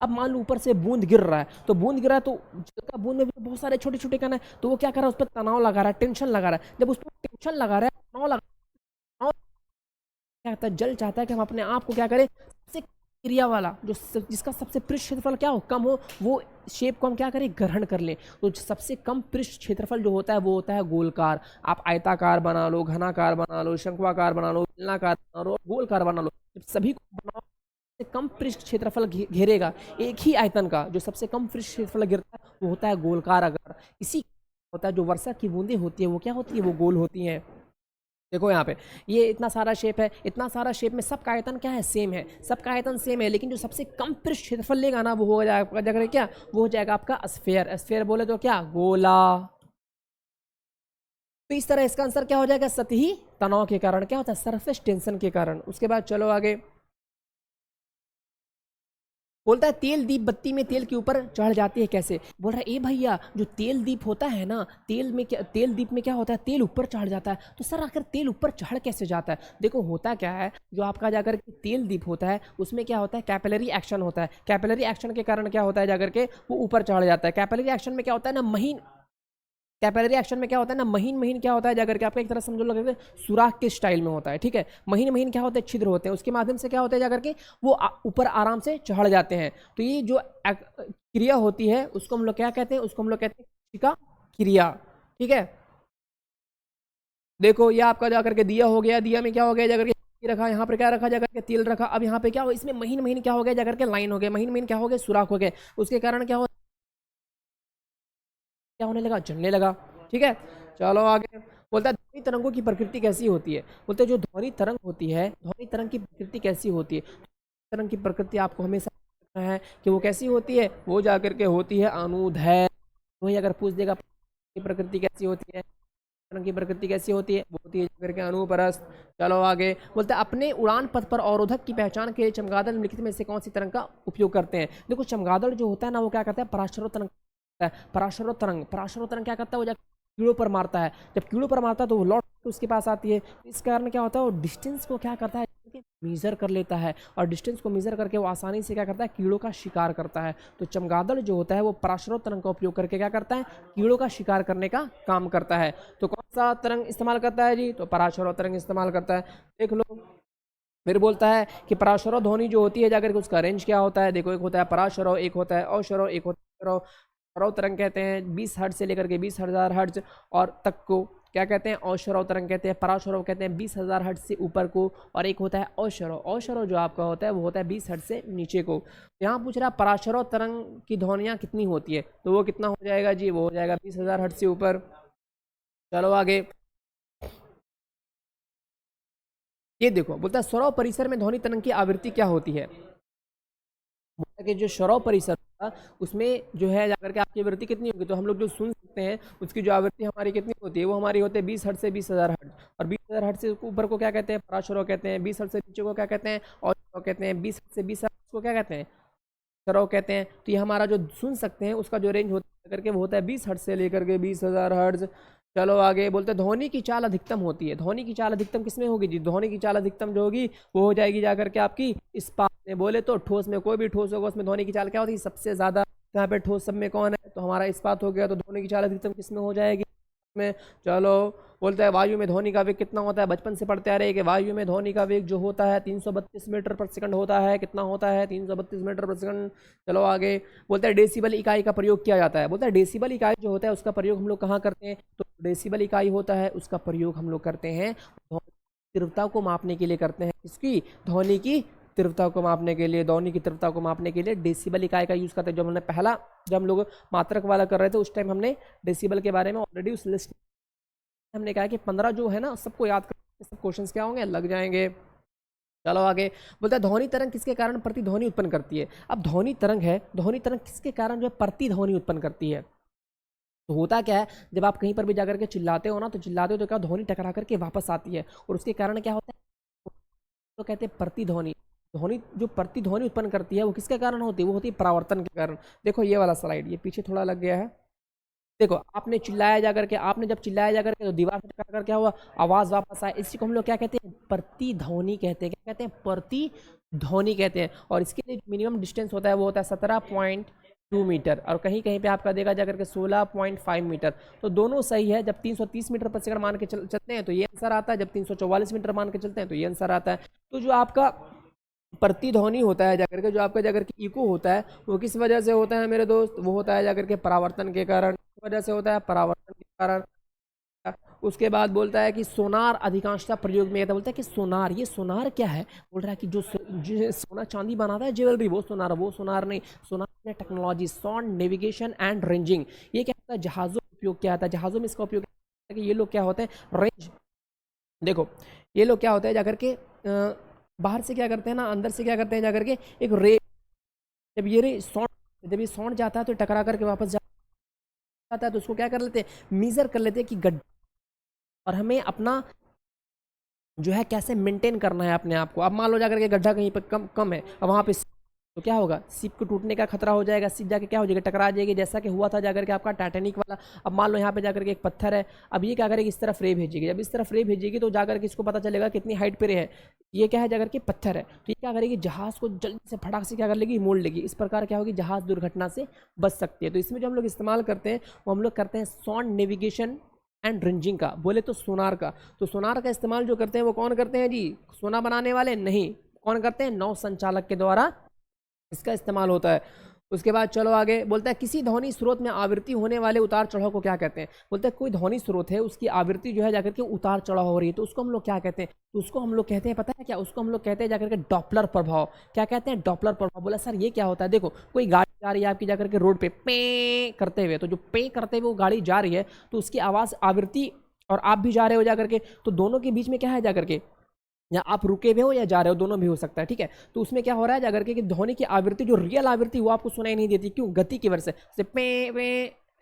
अब मान लो ऊपर से बूंद गिर रहा है, तो बूंद गिरा है तो जल का बूंद में भी बहुत सारे छोटे छोटे कण है, तो वो क्या कर रहा है? उस पर तनाव लगा रहा है, टेंशन लगा रहा है। जब उस पर टेंशन लगा रहा है, तनाव लगा, तनाव क्या होता है? जल चाहता है कि हम अपने आप को क्या करें? सबसे एरिया वाला जो जिसका सबसे पृष्ठ क्षेत्रफल क्या हो? कम हो, वो शेप को हम क्या करें? ग्रहण कर ले। तो सबसे कम पृष्ठ क्षेत्रफल जो होता है वो होता है गोलकार। आप आयताकार बना लो, घनाकार बना लो, शंक्वाकार बना लो, बेलनाकार बना लो, गोलकार बना लो, जब सभी को बनाओ सबसे कम पृष्ठ क्षेत्रफल घेरेगा एक ही आयतन का, जो सबसे कम पृष्ठ क्षेत्रफल घेरता है वो होता है गोलकार। अगर इसी होता है जो वर्षा की बूंदें होती है वो क्या होती है? वो गोल होती हैं। देखो यहाँ पे ये इतना सारा शेप है, इतना सारा शेप में सबका आयतन क्या है? सेम है, सबका आयतन सेम है, लेकिन जो सबसे कम पृष्ठ क्षेत्रफल लेगा ना वो हो जाएगा जाकर क्या? वो हो जाएगा आपका स्फेयर। स्फेयर बोले तो क्या? गोला। तो इस तरह इसका आंसर क्या हो जाएगा? सतही तनाव के कारण क्या होता है? सरफेस टेंशन के कारण। उसके बाद चलो आगे। बोलता है तेल दीप बत्ती में तेल के ऊपर चढ़ जाती है कैसे? बोल रहा है ए भैया जो तेल दीप होता है ना, तेल में क्या, तेल दीप में क्या होता है? तेल ऊपर चढ़ जाता है। तो सर आखिर तेल ऊपर चढ़ कैसे जाता है? देखो होता क्या है, जो आपका जाकर के तेल दीप होता है उसमें क्या होता है? कैपिलरी एक्शन होता है। कैपिलरी एक्शन के कारण क्या होता है? जाकर के वो ऊपर चढ़ जाता है। कैपिलरी एक्शन में क्या होता है ना, महीन कैपिलरी एक्शन में क्या होता है ना, महीन महीन क्या होता है जाकर के आपका एक तरह समझो लगे सुराख के स्टाइल में होता है, ठीक है। महीन महीन क्या होते हैं, छिद्र होते हैं, उसके माध्यम से क्या होता है जाकर के वो ऊपर आराम से चढ़ जाते हैं। तो ये जो क्रिया होती है उसको हम लोग क्या कहते हैं, उसको हम लोग कहते हैं कोशिका क्रिया, ठीक है। देखो ये आपका जाकर के दिया हो गया, दिया में क्या हो गया जाकर के रखा, यहाँ पर क्या रखा जाकर के तिल रखा। अब यहाँ पे क्या हो, इसमें महीन महीन क्या हो गया जाकर के लाइन हो गया, महीन महीन क्या हो गया सुराख हो गए, उसके कारण क्या हो, क्या होने लगा, जलने लगा, ठीक है। चलो आगे बोलता है ध्वनि तरंगों की प्रकृति कैसी होती है। बोलते हैं जो ध्वनि तरंग होती है, ध्वनि तरंग की प्रकृति कैसी होती है। तरंग की प्रकृति आपको हमेशा पता है कि वो कैसी होती है, वो जाकर के होती है अनुदैर्घ्य। वही अगर पूछ देगा की प्रकृति कैसी होती है, तरंग की प्रकृति कैसी होती है, वो होती है जाकर के अनुप्रस्थ। चलो आगे बोलते हैं अपने उड़ान पथ पर अवरोधक की पहचान के लिए चमगादड़ निम्नलिखित में से कौन सी तरंग का उपयोग करते हैं। देखो चमगादड़ जो होता है ना वो क्या करता है, पराशर तरंग, पराशर तरंग, पराशर तरंग क्या करता है, वो जाकर कीड़ों पर मारता है। जब कीड़ों पर मारता है तो वो लौट उसके पास आती है। इस कारण क्या होता है, वो डिस्टेंस को क्या करता है, मीजर कर लेता है, और डिस्टेंस को मीजर करके वो आसानी से क्या करता है, कीड़ों का शिकार करता है। तो चमगादड़ जो होता है वो पराशर तरंग का उपयोग करके क्या करता है, कीड़ों का शिकार करने का काम करता है। तो कौन सा तरंग इस्तेमाल करता है जी, तो पराशर तरंग इस्तेमाल करता है। देख लो फिर बोलता है कि पराशर ध्वनि जो होती है जाकर के उसका रेंज क्या होता है। देखो एक होता है पराशर, एक होता है अशर, एक होता है श्रव तरंग कहते हैं 20 हर्ट्ज से लेकर के 20,000 हर्ट्ज और तक को क्या कहते हैं, अश्रव तरंग कहते हैं। पराश्रव कहते हैं 20,000 हर्ट्ज से ऊपर को, और एक होता है अश्रव, अश्रव जो आपका होता है वो होता है 20 हर्ट्ज से नीचे को। यहाँ पूछ रहा है पराश्रव तरंग की ध्वनियाँ कितनी होती है, तो वो कितना हो जाएगा जी, वो हो जाएगा 20,000 हर्ट्ज से ऊपर। चलो आगे ये देखो बोलता है श्रव परिसर में ध्वनि तरंग की आवृत्ति क्या होती है। कि जो श्रव परिसर था उसमें जो है जाकर के आपकी आवृत्ति कितनी होगी, तो हम लोग जो सुन सकते हैं उसकी जो आवृत्ति हमारी कितनी होती है, वो हमारी होती है 20 हर्ट्ज से 20,000 हर्ट्ज। और 20,000 हर्ट्ज से ऊपर को क्या कहते हैं, पराश्रव कहते हैं। 20 हर्ट्ज से नीचे को क्या कहते हैं, और कहते हैं। 20 हर्ट्ज से 20 हर्ट्ज को क्या कहते हैं, श्रव कहते हैं। तो ये हमारा जो सुन सकते हैं उसका जो रेंज होता है करके वो होता है 20 हर्ट्ज से लेकर के 20,000 हर्ट्ज। चलो आगे बोलते हैं ध्वनि की चाल अधिकतम होती है। ध्वनि की चाल अधिकतम किसमें होगी जी, ध्वनि की चाल अधिकतम जो होगी वो हो जाएगी जाकर के आपकी इस्पात में। बोले तो ठोस में, कोई भी ठोस होगा उसमें ध्वनि की चाल क्या होती है, सबसे ज्यादा। यहाँ पे ठोस सब में कौन है, तो हमारा इस्पात हो गया। तो ध्वनि की चाल अधिकतम किसमें हो जाएगी में। चलो बोलता है वायु में ध्वनि का वेग कितना होता है, बचपन से पढ़ते आ रहे हैं कि वायु में ध्वनि का वेग जो होता है 332 मीटर पर सेकंड होता है। कितना होता है, 332 मीटर पर सेकंड। चलो आगे बोलता है डेसिबल इकाई का प्रयोग किया जाता है। बोलता है डेसिबल इकाई जो होता है उसका प्रयोग हम लोग कहाँ करते हैं, तो डेसिबल इकाई होता है उसका प्रयोग हम लोग करते हैं तीव्रता को मापने के लिए करते हैं। इसकी ध्वनि की तीव्रता को मापने के लिए, ध्वनि की तीव्रता को मापने के लिए डेसिबल इकाई का यूज़ करते हैं। जब हमने पहला, जब हम लोग मात्रक वाला कर रहे थे उस टाइम हमने डेसिबल के बारे में ऑलरेडी उस लिस्ट हमने कहा कि 15 जो है ना सबको याद करके सब क्वेश्चंस क्या होंगे, लग जाएंगे। चलो आगे बोलता है ध्वनि तरंग किसके कारण प्रतिध्वनि उत्पन्न करती है। अब ध्वनि तरंग है, ध्वनि तरंग किसके कारण जो है प्रतिध्वनि उत्पन्न करती है। तो होता क्या है, जब आप कहीं पर भी जाकर के चिल्लाते हो ना, तो चिल्लाते हो तो क्या ध्वनि टकरा करके वापस आती है, और उसके कारण क्या होता है, तो कहते हैं प्रतिध्वनि। ध्वनि जो प्रतिध्वनि उत्पन्न करती है वो किसके कारण होती है, वो होती है परावर्तन के कारण। देखो ये वाला स्लाइड, ये पीछे थोड़ा लग गया है। देखो आपने चिल्लाया जाकर के, आपने जब चिल्लाया जाकर के तो दीवार से टकरा कर क्या हुआ, आवाज वापस आए। इसी को हम लोग क्या कहते हैं, प्रतिध्वनि कहते हैं। क्या कहते हैं, प्रतिध्वनि कहते हैं। और इसके लिए मिनिमम डिस्टेंस होता है वो होता है 17.2 मीटर, और कहीं कहीं पे आपका देखा जाकर के 16.5 मीटर। तो दोनों सही है। जब 330 मीटर पर सेकंड मान के चलते हैं तो ये आंसर आता है, जब 344 मीटर मान के चलते हैं तो ये आंसर आता है। तो जो आपका प्रतिध्वनि होता है जाकर के, जो आपका जाकर के इको होता है वो किस वजह से होता है मेरे दोस्त, वो होता है जाकर के परावर्तन के कारण। किस वजह से होता है, परावर्तन के कारण। उसके बाद बोलता है कि सोनार अधिकांशतः प्रयोग में आता है। बोलता है कि सोनार, ये सोनार क्या है, बोल रहा है कि जो सोना चांदी बनाता है ज्वेलरी, वो सोनार, वो सोनार नहीं। सोनार में technology, sound navigation and ranging. ये क्या होता है, जहाजों में उपयोग किया जाता है। जहाजों में इसका उपयोग किया, कि ये लोग क्या होते हैं, रेंज। देखो ये लोग क्या होता है जाकर के बाहर से क्या करते हैं ना, अंदर से क्या करते हैं जाकर के एक रे, जब ये रे साउंड, जब ये साउंड जाता है तो टकरा करके वापस जाता है, तो उसको क्या कर लेते हैं, मीजर कर लेते हैं कि गड्ढा, और हमें अपना जो है कैसे मेंटेन करना है अपने आप को। अब मान लो जाकर के गड्ढा कहीं पर कम कम है, अब वहाँ पे तो क्या होगा, शिप को टूटने का खतरा हो जाएगा, शिप जाके क्या हो जाएगा, टकरा जाएगी, जैसा कि हुआ था जाकर के आपका टाइटैनिक वाला। अब मान लो यहाँ पे जाकर के एक पत्थर है, अब ये क्या करेगी, इस तरफ रे भेजेगी, जब इस तरफ रे भेजेगी तो जाकर के इसको पता चलेगा कितनी हाइट पे रे है, ये क्या है जाकर के पत्थर है, तो ये क्या करेगी, जहाज को जल्दी से फटाक से क्या कर लेगी, मोड़ लेगी। इस प्रकार क्या होगी, जहाज दुर्घटना से बच सकती है। तो इसमें जो हम लोग इस्तेमाल करते हैं वो हम लोग करते हैं सॉन्ड नेविगेशन एंड रेंजिंग का, बोले तो सोनार का। तो सोनार का इस्तेमाल जो करते हैं वो कौन करते हैं जी, सोना बनाने वाले नहीं, कौन करते हैं, नौ संचालक के द्वारा इसका इस्तेमाल होता है। उसके बाद चलो आगे, बोलता है किसी ध्वनि स्रोत में आवृत्ति होने वाले उतार चढ़ाव को क्या कहते हैं। बोलते हैं कोई ध्वनि स्रोत है, उसकी आवृत्ति जो है जाकर के उतार चढ़ाव हो रही है, तो उसको हम लोग क्या कहते हैं, तो उसको हम लोग कहते हैं, पता है क्या, उसको हम लोग कहते हैं जाकर के डॉपलर प्रभाव। क्या कहते हैं, डॉपलर प्रभाव। बोला सर ये क्या होता है, देखो कोई गाड़ी जा रही है आपकी जाकर के रोड पे पे करते हुए, तो जो पे करते हुए वो गाड़ी जा रही है, तो उसकी आवाज़ आवृत्ति, और आप भी जा रहे हो जाकर के, तो दोनों के बीच में क्या है जाकर के, या आप रुके हुए हो या जा रहे हो, दोनों भी हो सकता है, ठीक है। तो उसमें क्या हो रहा है जाकर के कि ध्वनि की आवृत्ति, जो रियल आवृत्ति वो आपको सुनाई नहीं देती, क्यों, गति की वजह से पे वे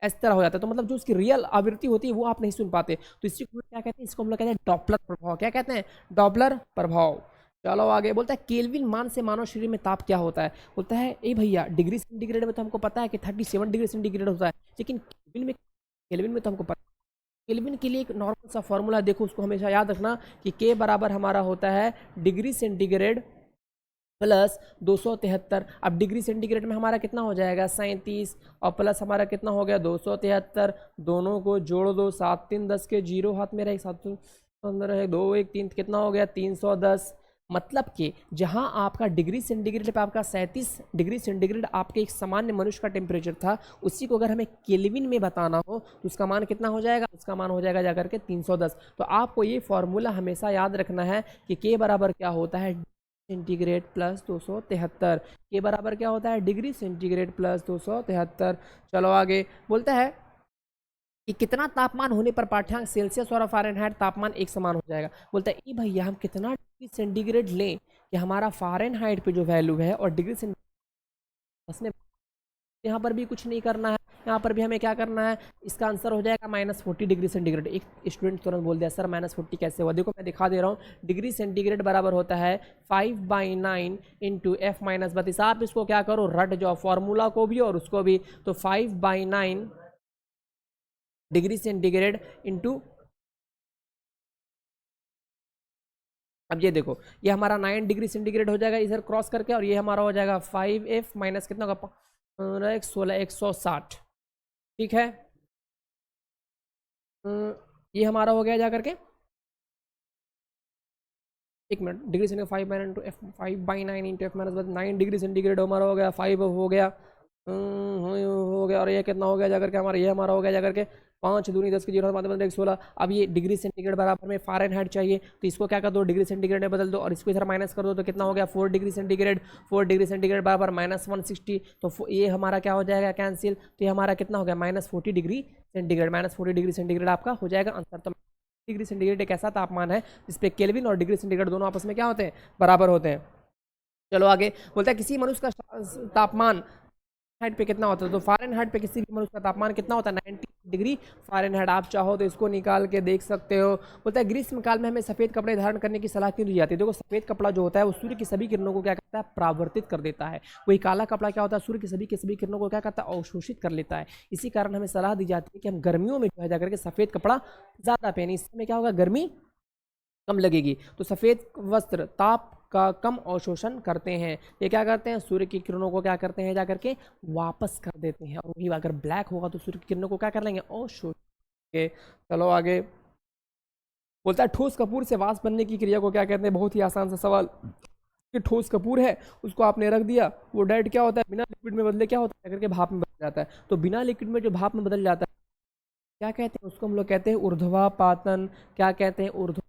इस तरह हो जाता है, तो मतलब जो उसकी रियल आवृत्ति होती है वो आप नहीं सुन पाते। तो इसी को क्या कहते हैं, इसको हम लोग कहते हैं डॉपलर प्रभाव। क्या कहते हैं, डॉपलर प्रभाव। चलो आगे, बोलता है केल्विन मान से मानव शरीर में ताप क्या होता है। बोलता है ए भैया, डिग्री सेंटीग्रेड में तो हमको पता है कि 37 डिग्री सेंटीग्रेड होता है, लेकिन केल्विन में तो हमको पता, केल्विन के लिए एक नॉर्मल सा फॉर्मूला देखो, उसको हमेशा याद रखना कि के बराबर हमारा होता है डिग्री सेंटीग्रेड प्लस 273। अब डिग्री सेंटीग्रेड में हमारा कितना हो जाएगा, 37, और प्लस हमारा कितना हो गया, 273। दोनों को जोड़ दो, 7 3 10 के जीरो हाथ में रहे, 7 15 है, 2 1 3, कितना हो गया, 310। मतलब कि जहां आपका डिग्री सेंटीग्रेड पे आपका 37 डिग्री सेंटीग्रेड आपके एक सामान्य मनुष्य का टेम्परेचर था, उसी को अगर हमें केल्विन में बताना हो तो उसका मान कितना हो जाएगा, उसका मान हो जाएगा जाकर के 310। तो आपको ये फॉर्मूला हमेशा याद रखना है कि के बराबर क्या होता है, सेंटीग्रेड प्लस 273। के बराबर क्या होता है, डिग्री सेंटीग्रेड प्लस 273। चलो आगे, बोलता है कि कितना तापमान होने पर पाठ्यांक सेल्सियस और फ़ारेनहाइट तापमान एक समान हो जाएगा। बोलता है ई भैया, हम कितना डिग्री सेंटीग्रेड लें कि हमारा फ़ारेनहाइट पे जो वैल्यू है और डिग्री सेंटीग्रेड में, यहाँ पर भी कुछ नहीं करना है, यहाँ पर भी हमें क्या करना है, इसका आंसर हो जाएगा -40 डिग्री सेंटीग्रेड। एक स्टूडेंट तुरंत बोल दिया सर -40 कैसे हुआ, देखो मैं दिखा दे रहा हूँ। डिग्री सेंटीग्रेड बराबर होता है 5/9 इंटू F माइनस 32। आप इसको क्या करो, रट जाओ फॉर्मूला को भी और उसको भी। तो 5/9 डिग्री सेंटीग्रेड इंटू, अब ये देखो ये हमारा 9 डिग्री सेंटीग्रेड हो जाएगा इधर क्रॉस करके, और ये हमारा हो जाएगा 5F माइनस कितना होगा, 16 160, ठीक है। ये हमारा हो गया जा करके, एक minute, degree centigrade 5/9 into F, 5/9 into F minus 9 degree centigrade हमारा हो गया, 5 हो गया, हो गया, और ये कितना हो गया जाकर के हमारा, ये हमारा हो गया जाकर के 5 दूनी 10 की 0 5 16। अब ये डिग्री सेंटीग्रेड बराबर में फ़ारेनहाइट चाहिए, तो इसको क्या कर दो, डिग्री सेंटीग्रेड में बदल दो, और इसको इधर माइनस कर दो, तो कितना हो गया 4 डिग्री सेंटीग्रेड। 4 डिग्री सेंटीग्रेड बराबर -160, तो ये हमारा क्या हो जाएगा, कैंसिल। तो ये हमारा कितना हो गया, -40 डिग्री सेंटीग्रेड। -40 डिग्री सेंटीग्रेड आपका हो जाएगा आंसर। तो डिग्री सेंटीग्रेड एक ऐसा तापमान है जिसपे केल्विन और डिग्री सेंटीग्रेड दोनों आपस में क्या होते हैं, बराबर होते हैं। चलो आगे, बोलता है किसी मनुष्य का तापमान हाइट पे कितना होता है, तो फ़ारेनहाइट पे किसी भी मनुष्य का तापमान कितना होता है, 90 डिग्री फ़ारेनहाइट। आप चाहो तो इसको निकाल के देख सकते हो। बोलता है ग्रीष्म काल में हमें सफ़ेद कपड़े धारण करने की सलाह क्यों दी जाती है। देखो सफ़ेद कपड़ा जो होता है वो सूर्य की सभी किरणों को क्या करता है, परावर्तित कर देता है। वही काला कपड़ा क्या होता है, सूर्य की सभी किरणों को क्या करता है, अवशोषित कर लेता है। इसी कारण हमें सलाह दी जाती है कि हम गर्मियों में जो है जाकर के सफ़ेद कपड़ा ज़्यादा पहने, इसमें क्या होगा, गर्मी कम लगेगी। तो सफ़ेद वस्त्र ताप का कम अवशोषण करते हैं। ये क्या करते हैं, सूर्य की किरणों को क्या करते हैं, जाकर के वापस कर देते हैं। और वही अगर ब्लैक होगा तो सूर्य की किरणों को क्या कर लेंगे, अवशोषण। चलो आगे, बोलता है ठोस कपूर से वाष्प बनने की क्रिया को क्या कहते हैं। बहुत ही आसान सा सवाल, कि ठोस कपूर है उसको आपने रख दिया, वो डायरेक्ट क्या होता है, बिना लिक्विड में बदले क्या होता है, करके भाप में बदल जाता है। तो बिना लिक्विड में जो भाप में बदल जाता है क्या कहते हैं, उसको हम लोग कहते हैं ऊर्ध्वापातन। क्या कहते हैं, ऊर्ध्व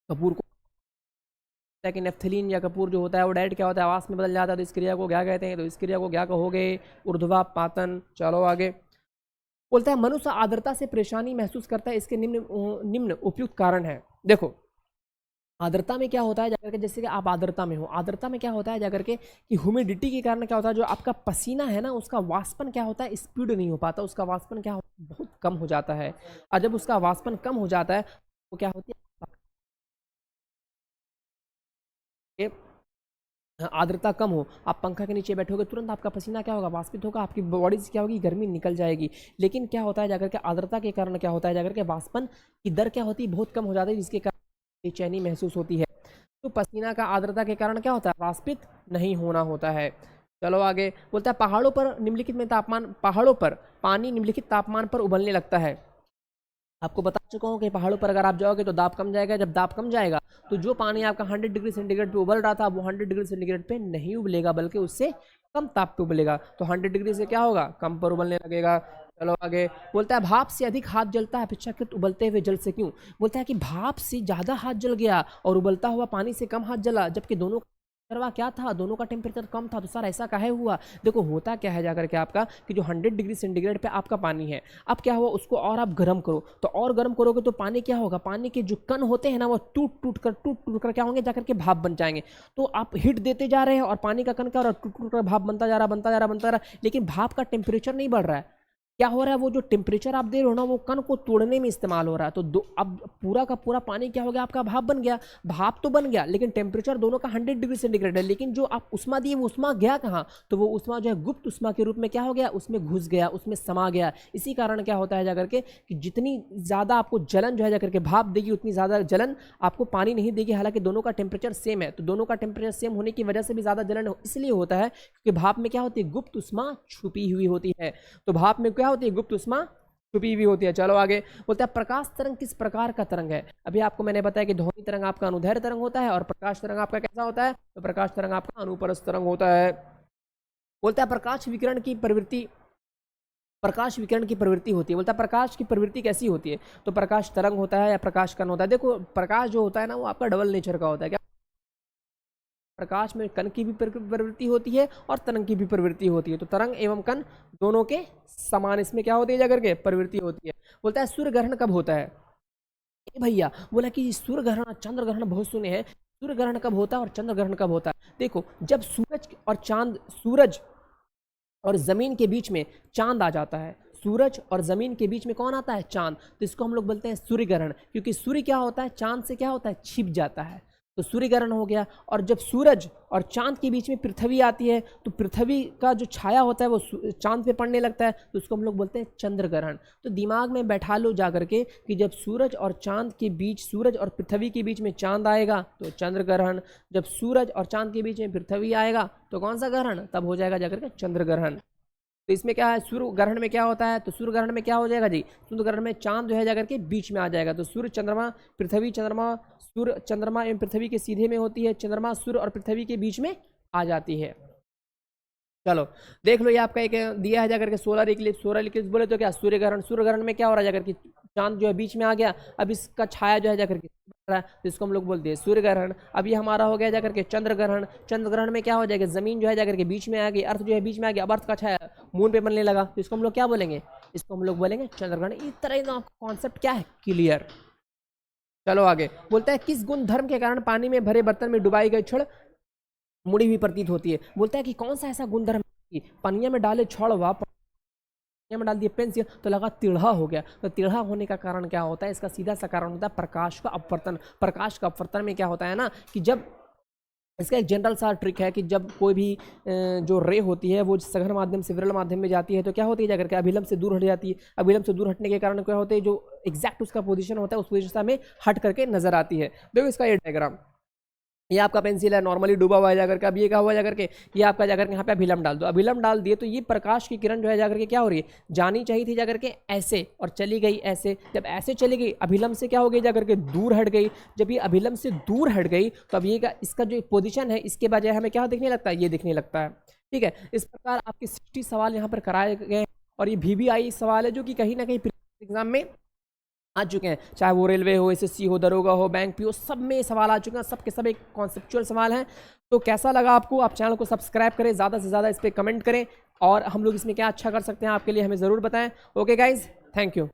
कपूर को, कि नेफ्थलीन या कपूर जो होता है वो डायरेक्ट क्या होता है, आवास में बदल जाता है। तो इस क्रिया को क्या कहते हैं, तो इस क्रिया को क्या कहोगे, ऊर्ध्वापातन। चलो आगे, बोलता है मनुष्य आर्द्रता से परेशानी महसूस करता है, इसके निम्न उपयुक्त कारण है। देखो आर्द्रता में क्या होता है जाकर के, जैसे कि आप आर्द्रता में हो, आर्द्रता में क्या होता है जाकर के कि ह्यूमिडिटी के कारण क्या होता है, जो आपका पसीना है ना उसका वाष्पन क्या होता है, स्पीड नहीं हो पाता, उसका वाष्पन क्या होता है, बहुत कम हो जाता है। और जब उसका वाष्पन कम हो जाता है तो क्या होती है, आर्द्रता कम हो, आप पंखा के नीचे बैठोगे तुरंत आपका पसीना क्या होगा, वाष्पित होगा, आपकी बॉडी से क्या होगी, गर्मी निकल जाएगी। लेकिन क्या होता है जाकर के आर्द्रता के कारण क्या होता है जाकर के वाष्पन की दर क्या होती है, बहुत कम हो जाती है, जिसके कारण बेचैनी महसूस होती है। तो पसीना का आर्द्रता के कारण क्या होता है, वाष्पित नहीं होना होता है। चलो आगे, बोलता है पहाड़ों पर निम्नलिखित में तापमान, पहाड़ों पर पानी निम्नलिखित तापमान पर उबलने लगता है। आपको बता चुका हूँ कि पहाड़ों पर अगर आप जाओगे तो दाब कम जाएगा, जब दाब कम जाएगा तो जो पानी आपका 100 डिग्री सेंटीग्रेड पे उबल रहा था वो 100 डिग्री सेंटीग्रेड पे नहीं उबलेगा, बल्कि उससे कम ताप पे उबलेगा। तो 100 डिग्री से क्या होगा, कम पर उबलने लगेगा। चलो आगे, बोलता है भाप से अधिक हाथ जलता है अपेक्षाकृत उबलते हुए जल से क्यों। बोलता है कि भाप से ज़्यादा हाथ जल गया और उबलता हुआ पानी से कम हाथ जला, जबकि दोनों करवा क्या था, दोनों का टेम्परेचर कम था। तो सर ऐसा काहे हुआ, देखो होता क्या है जाकर के आपका कि जो 100 डिग्री सेंटीग्रेड पे आपका पानी है, अब क्या हुआ उसको और आप गर्म करो, तो और गर्म करोगे तो पानी क्या होगा, पानी के जो कण होते हैं ना वो टूट टूट कर क्या होंगे, जाकर के भाप बन जाएंगे। तो आप हीट देते जा रहे हैं और पानी का कण क्या हो रहा है, टूट टूट कर भाप बनता जा रहा, लेकिन भाप का टेम्परेचर नहीं बढ़ रहा है। क्या हो रहा है, वो जो टेम्परेचर आप दे रहे हो ना वो कण को तोड़ने में इस्तेमाल हो रहा है। तो अब पूरा का पूरा पानी क्या हो गया, आपका भाप बन गया। भाप तो बन गया लेकिन टेम्परेचर दोनों का 100 डिग्री सेंटीग्रेड है, लेकिन जो आप उष्मा दिए वो उष्मा गया कहाँ, तो वो उष्मा जो है गुप्त उष्मा के रूप में क्या हो गया, उसमें घुस गया, उसमें समा गया। इसी कारण क्या होता है जाकर के कि जितनी ज़्यादा आपको जलन जो है जाकर के भाप देगी उतनी ज़्यादा जलन आपको पानी नहीं देगी। हालांकि दोनों का टेम्परेचर सेम है, तो दोनों का टेम्परेचर सेम होने की वजह से भी ज़्यादा जलन इसलिए होता है क्योंकि भाप में क्या होती है, गुप्त उष्मा छुपी हुई होती है। तो भाप में क्या होती है, गुप्त उष्मा छुपी हुई होती है। चलो आगे, बोलता है प्रकाश तरंग किस प्रकार का तरंग है। अभी आपको मैंने बताया कि ध्वनि तरंग आपका अनुदैर्ध्य तरंग होता है और प्रकाश तरंग आपका कैसा होता है, तो प्रकाश तरंग आपका अनुप्रस्थ तरंग होता है। बोलता है प्रकाश विकिरण की प्रवृत्ति, प्रकाश विकिरण की प्रवृत्ति होती है। बोलता है प्रकाश की प्रवृत्ति कैसी होती है, तो प्रकाश तरंग होता है या प्रकाश कण होता है। देखो प्रकाश जो होता है ना वो आपका डबल नेचर का होता है। क्या प्रकाश में कण की भी प्रवृत्ति होती है और तरंग की भी प्रवृत्ति होती है। तो तरंग एवं कण दोनों के समान इसमें क्या होती है जाकर के, प्रवृत्ति होती है। बोलता है सूर्य ग्रहण कब होता है। भैया बोला कि सूर्य ग्रहण चंद्र ग्रहण बहुत सुने हैं, सूर्य ग्रहण कब होता है और चंद्र ग्रहण कब होता है। देखो जब सूरज और चांद, सूरज और जमीन के बीच में चांद आ जाता है, सूरज और जमीन के बीच में कौन आता है, चांद, तो इसको हम लोग बोलते हैं सूर्य ग्रहण। क्योंकि सूर्य क्या होता है, चांद से क्या होता है, छिप जाता है, तो सूर्य ग्रहण हो गया। और जब सूरज और चांद के बीच में पृथ्वी आती है तो पृथ्वी का जो छाया होता है वो चांद पे पड़ने लगता है, तो उसको हम लोग बोलते हैं चंद्र ग्रहण। तो दिमाग में बैठा लो जाकर के कि जब सूरज और चांद के बीच, सूरज और पृथ्वी के बीच में चांद आएगा तो चंद्र ग्रहण, जब सूरज और चांद के बीच में पृथ्वी आएगा तो कौन सा ग्रहण, तब हो जाएगा जाकर के चंद्र ग्रहण। तो इसमें क्या है, सूर्य ग्रहण में क्या होता है, तो सूर्य ग्रहण में क्या हो जाएगा जी, सूर्य ग्रहण में चांद जो है जाकर के बीच में आ जाएगा। तो सूर्य चंद्रमा पृथ्वी, चंद्रमा सूर्य चंद्रमा एवं पृथ्वी के सीधे में होती है, चंद्रमा सूर्य और पृथ्वी के बीच में आ जाती है। चलो देख लो, ये आपका एक दिया है जाकर के सोलर इक्लिप्स। सोलर इक्लिप्स बोले तो क्या, सूर्य ग्रहण, सूर्य ग्रहण में क्या हो रहा है जाकर के चांद जो है बीच में आ गया, अब इसका छाया जो है जाकर के रहा है, तो इसको हम लोग बोलते हैं सूर्य ग्रहण। अब ये हमारा हो गया जाकर के चंद्र ग्रहण। चंद्र ग्रहण में क्या हो जाएगा, जमीन जो है जाकर के बीच में आ गई, अर्थ जो है बीच में आ गया, अब अर्थ का छाया मून पे बनने लगा, तो इसको हम लोग क्या बोलेंगे, इसको हम लोग बोलेंगे चंद्र ग्रहण। इस तरह का कॉन्सेप्ट क्या है, क्लियर। चलो आगे, बोलता है किस गुण धर्म के कारण पानी में भरे बर्तन में डुबाई गई छड़ मुड़ी हुई प्रतीत होती है। बोलता है कि कौन सा ऐसा गुण धर्म, पनिया में डाले छड़ वा में डाल दिए पेंसिल तो लगा टेढ़ा हो गया। तो टेढ़ा होने का कारण क्या होता है, इसका सीधा सा कारण होता है प्रकाश का अपवर्तन। प्रकाश का अपवर्तन में क्या होता है ना कि जब, इसका एक जनरल सा ट्रिक है कि जब कोई भी जो रे होती है वो सघन माध्यम से विरल माध्यम में जाती है तो क्या होती है जाकर के अभिलंब से दूर हट जाती है। अभिलंब से दूर हटने के कारण क्या होता है, जो एग्जैक्ट उसका पोजीशन होता है उस पोजीशन में हट करके नजर आती है। देखो इसका ये डायग्राम, ये आपका पेंसिल है नॉर्मली डूबा हुआ है जाकर के, अब ये क्या हुआ जाकर के, ये आपका जाकर के यहाँ पे अभिलंब डाल दो, अभिलंब डाल दिए तो ये प्रकाश की किरण जो है जाकर के क्या हो रही है, जानी चाहिए थी जाकर के ऐसे और चली गई ऐसे। जब ऐसे चली गई अभिलंब से क्या हो गई जाकर के दूर हट गई। जब ये अभिलंब से दूर हट गई तो अब ये इसका जो पोजिशन है इसके बजाय हमें क्या दिखने लगता है, ये दिखने लगता है। ठीक है, इस प्रकार आपके 60 सवाल यहाँ पर कराए गए और ये VVI सवाल है जो कि कहीं ना कहीं एग्जाम में आ चुके हैं, चाहे वो रेलवे हो, SSC हो, दरोगा हो, बैंक पी हो, सब में सवाल आ चुके हैं, सब के सब एक कॉन्सेप्चुअल सवाल हैं। तो कैसा लगा आपको, आप चैनल को सब्सक्राइब करें, ज़्यादा से ज़्यादा इस पर कमेंट करें और हम लोग इसमें क्या अच्छा कर सकते हैं आपके लिए हमें ज़रूर बताएं। Okay guys, thank you.